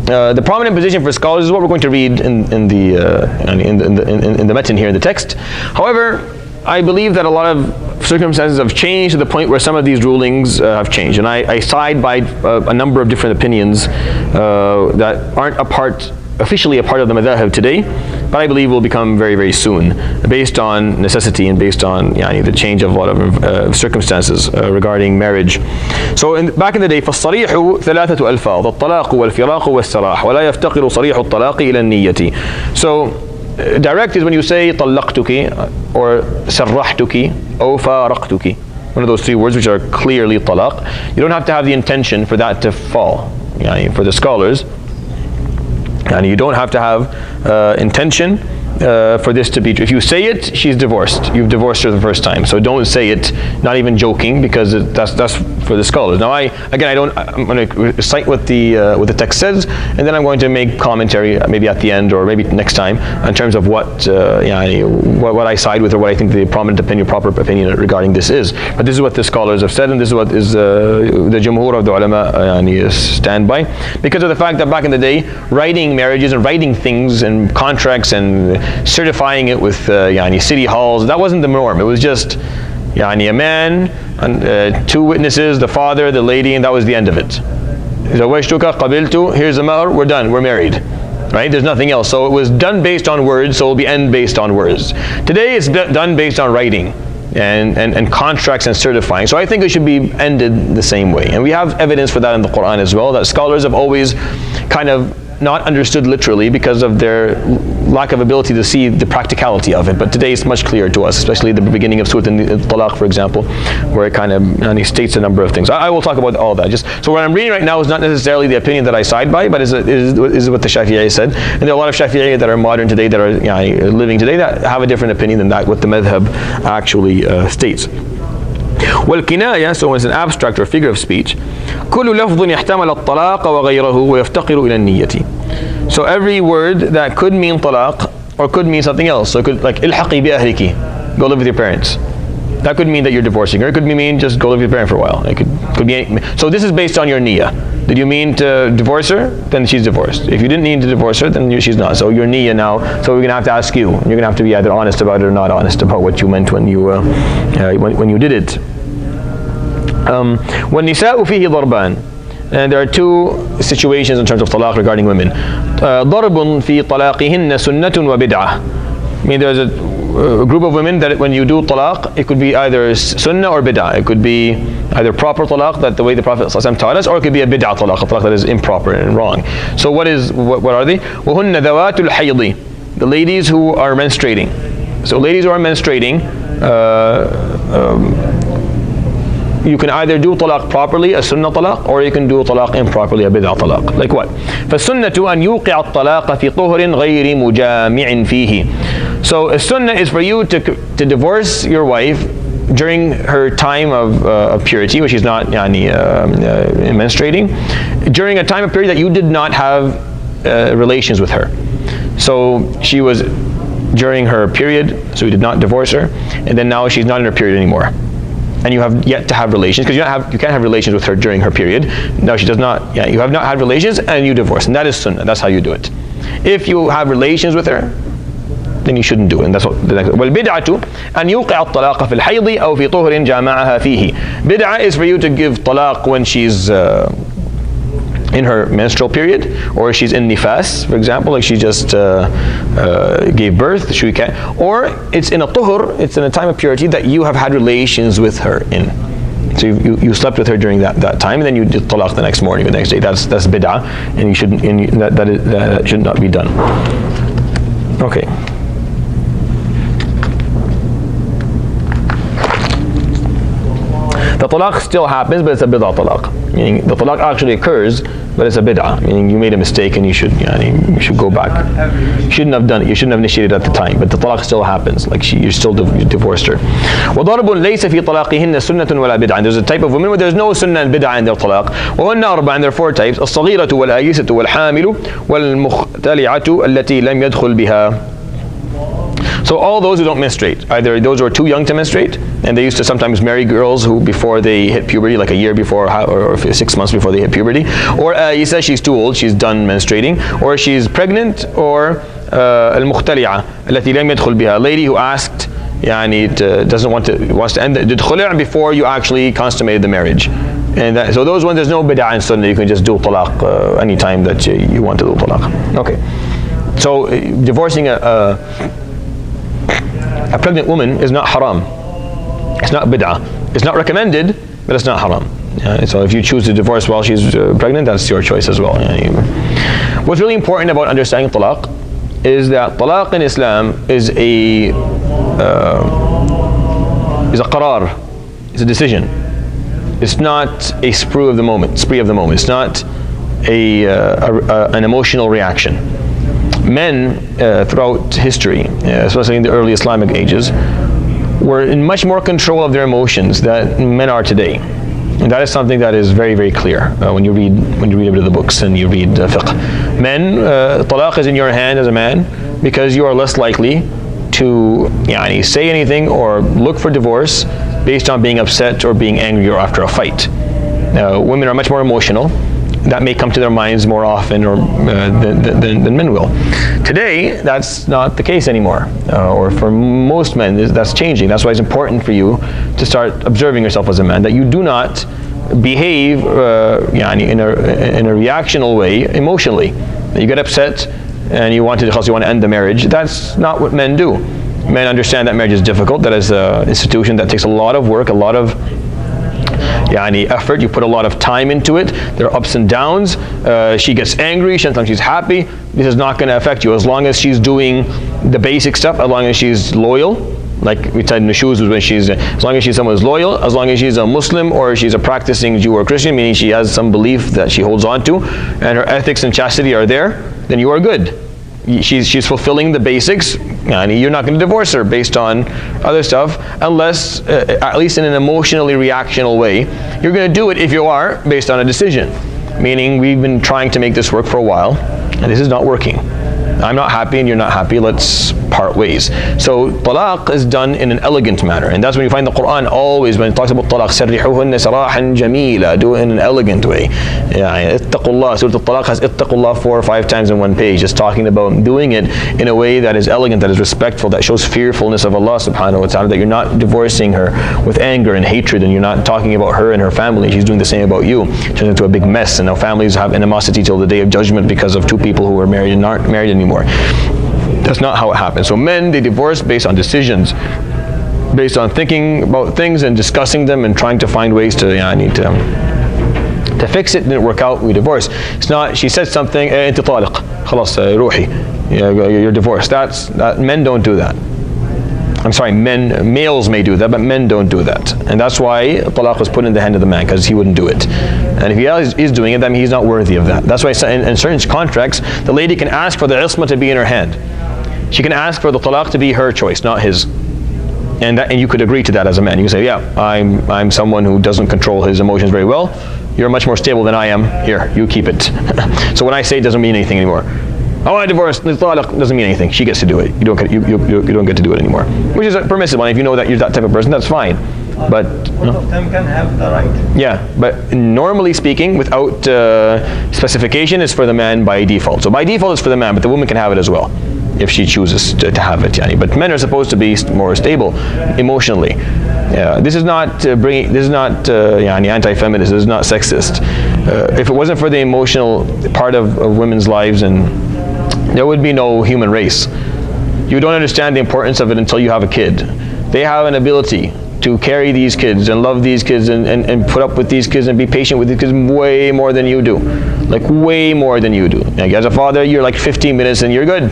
the prominent position for scholars is what we're going to read in the matn here in the text. However, I believe that a lot of circumstances have changed to the point where some of these rulings have changed, and I side by a number of different opinions that aren't officially a part of the madhahib today, but I believe will become very, very soon, based on necessity and based on the change of a lot of circumstances regarding marriage. So back in the day, فالصريح ثلاثة ألفاظ الطلاق والفراق والسراح ولا يفتقر صريح الطلاق إلى النية. So direct is when you say طلقتك or سرحتك أو فارقتك. One of those 3 words which are clearly talaq. You don't have to have the intention for that to fall. For the scholars, and you don't have to have intention for this to be true. If you say it, she's divorced. You've divorced her the first time. So don't say it, not even joking, because that's for the scholars. Now I'm going to recite what the text says, and then I'm going to make commentary maybe at the end or maybe next time in terms of what I side with or what I think the proper opinion regarding this is. But this is what the scholars have said, and this is what is the jumhur of the ulama stand by, because of the fact that back in the day, writing marriages and writing things and contracts and certifying it with city halls, that wasn't the norm. It was just a man and two witnesses, the father, the lady, and that was the end of it. Here's the mahr, we're done, we're married. Right? There's nothing else. So it was done based on words, so it will be end based on words. Today it's done based on writing and contracts and certifying. So I think it should be ended the same way. And we have evidence for that in the Quran as well, that scholars have always kind of not understood literally because of their lack of ability to see the practicality of it. But today it's much clearer to us, especially the beginning of Surah Al-Talaq, for example, where it kind of states a number of things. I will talk about all that. So what I'm reading right now is not necessarily the opinion that I side by, but is what the Shafi'i said. And there are a lot of Shafi'i that are modern today, that are living today, that have a different opinion than that, what the madhab actually states. والكناية, so it's an abstract or figure of speech. كل لفظ يحتمل الطلاق وغيره ويفتقر إلى النية. So every word that could mean talaq or could mean something else. So it could, like الحقي بأهلك, go live with your parents. That could mean that you're divorcing her. It could mean just go live with your parent for a while. It could be so this is based on your niyyah. Did you mean to divorce her? Then she's divorced. If you didn't mean to divorce her, then she's not. So your niyyah now. So we're gonna have to ask you. You're gonna have to be either honest about it or not honest about what you meant when you did it. والنساء فيه ضربان. And there are two situations in terms of talaq regarding women. ضرب في طلاقهن سنة وبدعة. I mean, there's a group of women that when you do talaq, it could be either sunnah or bid'ah. It could be either proper talaq, that the way the Prophet ﷺ taught us, or it could be a bid'ah talaq, a talaq that is improper and wrong. So what are they? وَهُنَّ ذَوَاتُ الْحَيْضِ, the ladies who are menstruating. So ladies who are menstruating, you can either do talaq properly, a sunnah talaq, or you can do talaq improperly, a bid'ah talaq. Like what? فَالسُنَّةُ أَنْ يُوقِعَ الطَّلَاقَ فِي طُهْرٍ غَيْرِ مُجَامِعٍ فِيهِ. So a sunnah is for you to divorce your wife during her time of purity, which is not menstruating, during a time of period that you did not have relations with her. So she was during her period, so you did not divorce her, and then now she's not in her period anymore. And you have yet to have relations, because you can't have relations with her during her period. No, she does not. You have not had relations, and you divorce, and that is sunnah. That's how you do it. If you have relations with her, then you shouldn't do it. And that's what the next. والبدعة أن يوقع الطلاق في الحيض أو في طهر جامعها فيه. Bid'ah is for you to give talaq when she's in her menstrual period, or she's in nifas, for example, like she just gave birth, or it's in a tuhur, it's in a time of purity that you have had relations with her in. So you slept with her during that time, and then you did talaq the next morning or the next day. That's bid'ah, and you shouldn't. That should not be done. Okay. The talaq still happens, but it's a bid'ah talaq. Meaning the talaq actually occurs, but it's a bid'ah. Meaning you made a mistake and you should go back. You shouldn't have done it. You shouldn't have initiated at the time. But the talaq still happens. Like you still divorced her. وَضَرْبٌ لَيْسَ فِي طَلَاقِهِنَّ سُنَّةٌ وَلَا بِدْعَةٌ. And there's a type of women where there's no sunnah and bid'ah in their talaq. وَهُنَّ أَرْبَعٌ. And there are four types. الصَّغِيرَةُ وَالْآيِسَةُ وَالْحَامِلُ وَالْمُخْتَلِعَةُ الَّتِي لَمْ يَدْخُلْ بِهَا. So all those who don't menstruate, either those who are too young to menstruate, and they used to sometimes marry girls who before they hit puberty, like a year before or 6 months before they hit puberty, or Isa, she's too old, she's done menstruating, or she's pregnant, or al-mukhtali'a التي لم يدخل بها, a lady who asked, wants to end did khula' before you actually consummated the marriage. And so those ones, there's no bid'ah and sunnah. You can just do talaq any time that you want to do talaq. Okay. So divorcing a pregnant woman is not haram. It's not bid'ah. It's not recommended, but it's not haram. So if you choose to divorce while she's pregnant, that's your choice as well. What's really important about understanding talaq is that talaq in Islam is a qarar. It's a decision. It's not a spree of the moment. It's not an emotional reaction. Men throughout history, especially in the early Islamic ages, were in much more control of their emotions than men are today. And that is something that is very, very clear when you read a bit of the books and you read fiqh. Men, talaq is in your hand as a man because you are less likely to say anything or look for divorce based on being upset or being angry or after a fight. Women are much more emotional. That may come to their minds more often or than men will. Today, that's not the case anymore, or for most men, that's changing. That's why it's important for you to start observing yourself as a man, that you do not behave in a reactional way emotionally. That you get upset and you want to end the marriage. That's not what men do. Men understand that marriage is difficult, that is an institution that takes a lot of work, a lot of effort. You put a lot of time into it. There are ups and downs. She gets angry, sometimes she's happy. This is not going to affect you as long as she's doing the basic stuff, as long as she's loyal. Like we said in the shoes, when as long as she's someone who's loyal, as long as she's a Muslim or she's a practicing Jew or Christian, meaning she has some belief that she holds on to, and her ethics and chastity are there, then you are good. She's fulfilling the basics, and you're not going to divorce her based on other stuff unless, at least in an emotionally reactional way, you're going to do it if you are based on a decision. Meaning we've been trying to make this work for a while and this is not working. I'm not happy and you're not happy, let's part ways. So talaq is done in an elegant manner, and that's when you find the Quran always, when it talks about talaq, سَرِّحُوهُنَّ سَرَاحًا جَمِيلًا, do it in an elegant way. Ittaqullah, Surah Al-Talaq has Ittaqullah 4 or 5 times in one page, just talking about doing it in a way that is elegant, that is respectful, that shows fearfulness of Allah subhanahu wa ta'ala, that you're not divorcing her with anger and hatred, and you're not talking about her and her family, she's doing the same about you. It turns into a big mess, and now families have animosity till the day of judgment because of 2 people who were married and aren't married anymore. That's not how it happens. So men, they divorce based on decisions, based on thinking about things and discussing them and trying to find ways to fix it. Didn't work out, we divorce. It's not, she said something, انت طالق, خلاص روحي, you're divorced. Men don't do that. I'm sorry, males may do that, but men don't do that. And that's why talaq was put in the hand of the man, because he wouldn't do it. And if he is doing it, that means he's not worthy of that. That's why in certain contracts, the lady can ask for the isma to be in her hand. She can ask for the talaq to be her choice, not his. And you could agree to that as a man. You can say, yeah, I'm someone who doesn't control his emotions very well. You're much more stable than I am. Here, you keep it. So when I say it doesn't mean anything anymore. I want a divorce, the talaq doesn't mean anything. She gets to do it. You don't get to do it anymore. Which is permissible. If you know that you're that type of person, that's fine. But both of them can have the right. Yeah, but normally speaking, without specification, it's for the man by default. So by default, it's for the man, but the woman can have it as well if she chooses to have it. But men are supposed to be more stable emotionally. This is not anti-feminist. This is not sexist. If it wasn't for the emotional part of women's lives, and there would be no human race. You don't understand the importance of it until you have a kid. They have an ability to carry these kids and love these kids and put up with these kids and be patient with these kids way more than you do. Like way more than you do. Like as a father, you're like 15 minutes and you're good.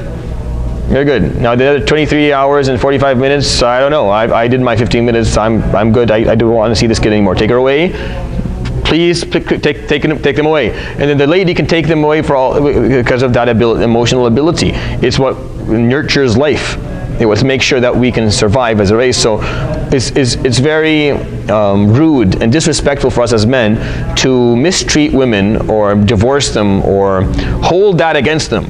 You're good. Now the other 23 hours and 45 minutes, I don't know. I did my 15 minutes. I'm good. I don't want to see this kid anymore. Take her away. Please take them away. And then the lady can take them away because of that emotional ability. It's what nurtures life. It was to make sure that we can survive as a race. So it's very rude and disrespectful for us as men to mistreat women or divorce them or hold that against them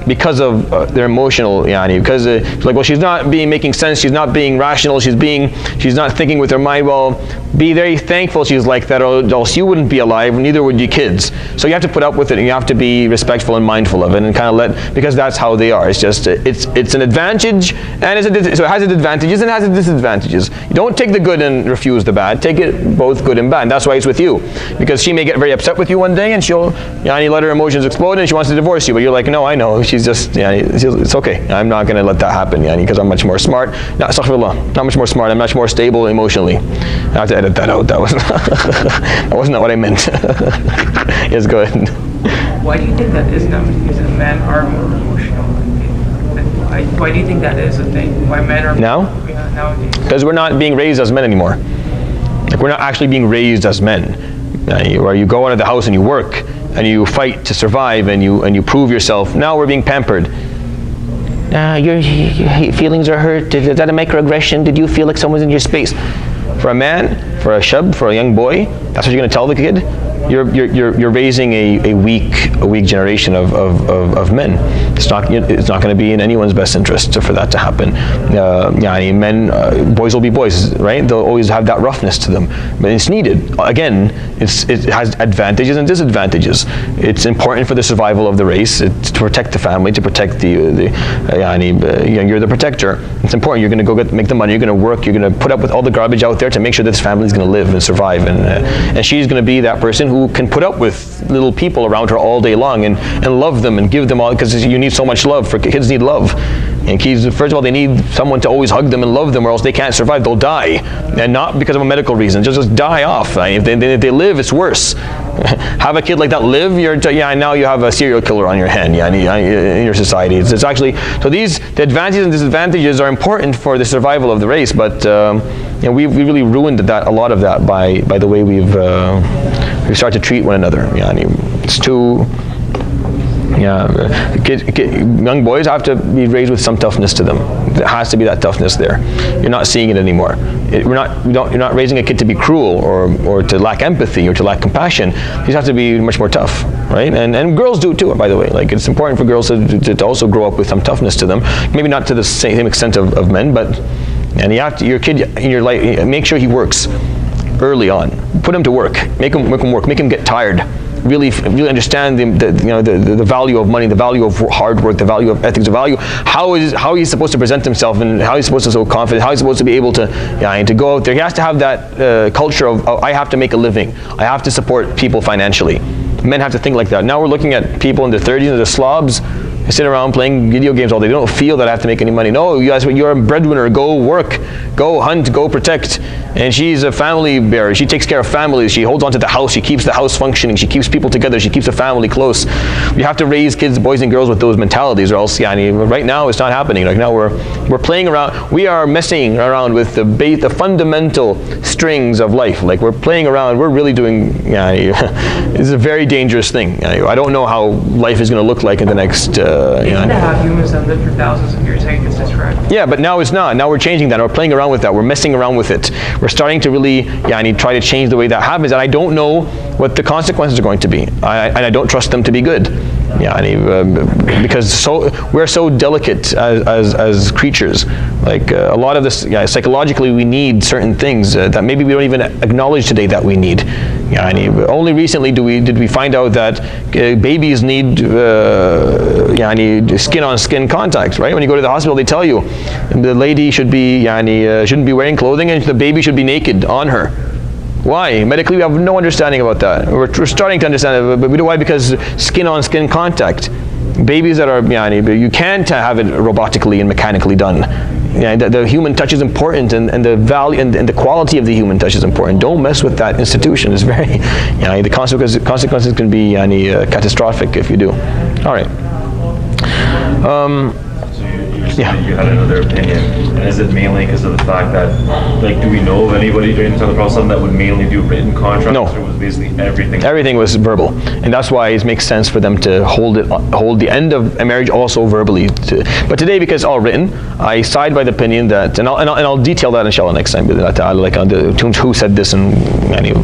because of their emotional, because it's like, well, she's not making sense, she's not being rational, she's not thinking with her mind. Well, be very thankful she's like that, or else you wouldn't be alive, neither would your kids. So you have to put up with it, and you have to be respectful and mindful of it, and kind of because that's how they are. It's just, it's an advantage, and so it has its advantages and it has its disadvantages. You don't take the good and refuse the bad. Take it both good and bad. And that's why it's with you, because she may get very upset with you one day, and she'll, let her emotions explode, and she wants to divorce you. But you're like, no, I know. She's just, it's okay. I'm not going to let that happen, because I'm much more smart. No, astaghfirullah, not much more smart. I'm much more stable emotionally. I have to edit that out. That wasn't what I meant. Yes, go ahead. Why do you think that is nowadays? That men are more emotional. Why do you think that is a thing? Why men are nowadays? Because we're not being raised as men anymore. Like, we're not actually being raised as men. Where you go out of the house and you work and you fight to survive and you prove yourself. Now we're being pampered. your feelings are hurt. Is that a microaggression? Did you feel like someone's in your space? For a man, for a shab, for a young boy, that's what you're going to tell the kid? You're raising a weak generation of men. It's not going to be in anyone's best interest for that to happen. Boys will be boys, right? They'll always have that roughness to them, but it's needed. Again, it has advantages and disadvantages. It's important for the survival of the race. It's to protect the family, to protect you're the protector. It's important. You're going to go make the money. You're going to work. You're going to put up with all the garbage out there to make sure this family is going to live and survive. And she's going to be that person who can put up with little people around her all day long and love them and give them all, because you need so much love. For kids need love. And kids, first of all, they need someone to always hug them and love them, or else they can't survive. They'll die, and not because of a medical reason. Just die off. If they live, it's worse. Have a kid like that live, now you have a serial killer on your hand. In your society, it's actually so. The advantages and disadvantages are important for the survival of the race, but we really ruined a lot of that by the way we've started to treat one another. It's too. Young boys have to be raised with some toughness to them. There has to be that toughness there. You're not seeing it anymore. You're not raising a kid to be cruel or to lack empathy or to lack compassion. You have to be much more tough, right? And girls do too, by the way. Like, it's important for girls to also grow up with some toughness to them. Maybe not to the same extent of men, but your kid in your life, make sure he works early on. Put him to work. Make him work. Make him get tired. Really understand the value of money, the value of hard work, the value of ethics, the value how he's supposed to present himself, and how he's supposed to be so confident, how he's supposed to be able to to go out there. He has to have that culture of I have to make a living, I have to support people financially. Men have to think like that. Now we're looking at people in their 30s and they're slobs. They sit around playing video games all day. They don't feel that I have to make any money. No, you're a breadwinner. Go work, go hunt, go protect. And she's a family bearer. She takes care of families. She holds on to the house. She keeps the house functioning. She keeps people together. She keeps the family close. You have to raise kids, boys and girls, with those mentalities, or else, right now it's not happening. Like now we're playing around. We are messing around with the fundamental strings of life. Like we're playing around. We're really doing. It's a very dangerous thing. I don't know how life is going to look like in the next. Even to have humans that live for thousands of years, I think it's described. Yeah, but now it's not. Now we're changing that. We're playing around with that. We're messing around with it. We're starting to really, try to change the way that happens. And I don't know what the consequences are going to be. And I don't trust them to be good. Because we're so delicate as creatures. Like a lot of this, psychologically we need certain things that maybe we don't even acknowledge today that we need. Only recently did we find out that babies need skin-on-skin contact, right? When you go to the hospital, they tell you the lady should be shouldn't be wearing clothing, and the baby should be naked on her. Why? Medically, we have no understanding about that. We're starting to understand it, but we do. Why? Because skin-on-skin contact. Babies that are you can't have it robotically and mechanically done. The human touch is important, and the value and the quality of the human touch is important. Don't mess with that institution. It's very, the consequences can be catastrophic if you do. All right. So you had another opinion, and is it mainly because of the fact that, like, do we know of anybody during the time of the Prophet that would mainly do written contracts? No. Or was basically everything? Everything was verbal, and that's why it makes sense for them to hold the end of a marriage also verbally. But today, because it's all written, I side by the opinion that, and I'll detail that inshallah next time, like who said this and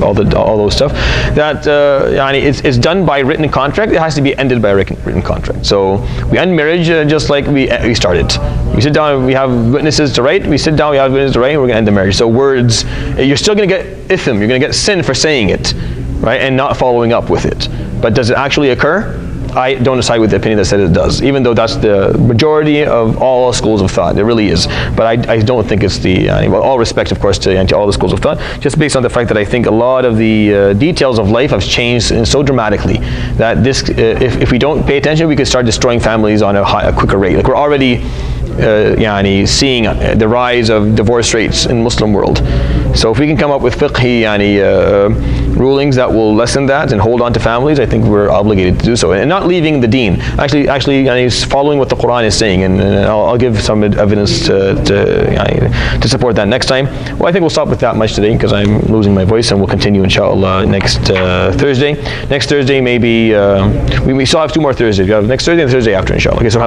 all those stuff. That it's done by written contract. It has to be ended by a written contract. So we end marriage just like we started. We sit down, we have witnesses to write, we sit down, we have witnesses to write, and we're going to end the marriage. So words, you're still going to get ithm, you're going to get sin for saying it, right, and not following up with it. But does it actually occur? I don't side with the opinion that said it does, even though that's the majority of all schools of thought. It really is. But I don't think it's the, all respect, of course, to all the schools of thought, just based on the fact that I think a lot of the details of life have changed so dramatically that this, if we don't pay attention, we could start destroying families on a quicker rate. Like we're already seeing the rise of divorce rates in Muslim world. So if we can come up with fiqhi rulings that will lessen that and hold on to families, I think we're obligated to do so, and not leaving the deen. Actually, following what the Quran is saying, and I'll give some evidence to support that next time. Well, I think we'll stop with that much today because I'm losing my voice, and we'll continue inshallah next Thursday. Next Thursday maybe we still have 2 more Thursdays. We have next Thursday and the Thursday after inshallah. Okay, so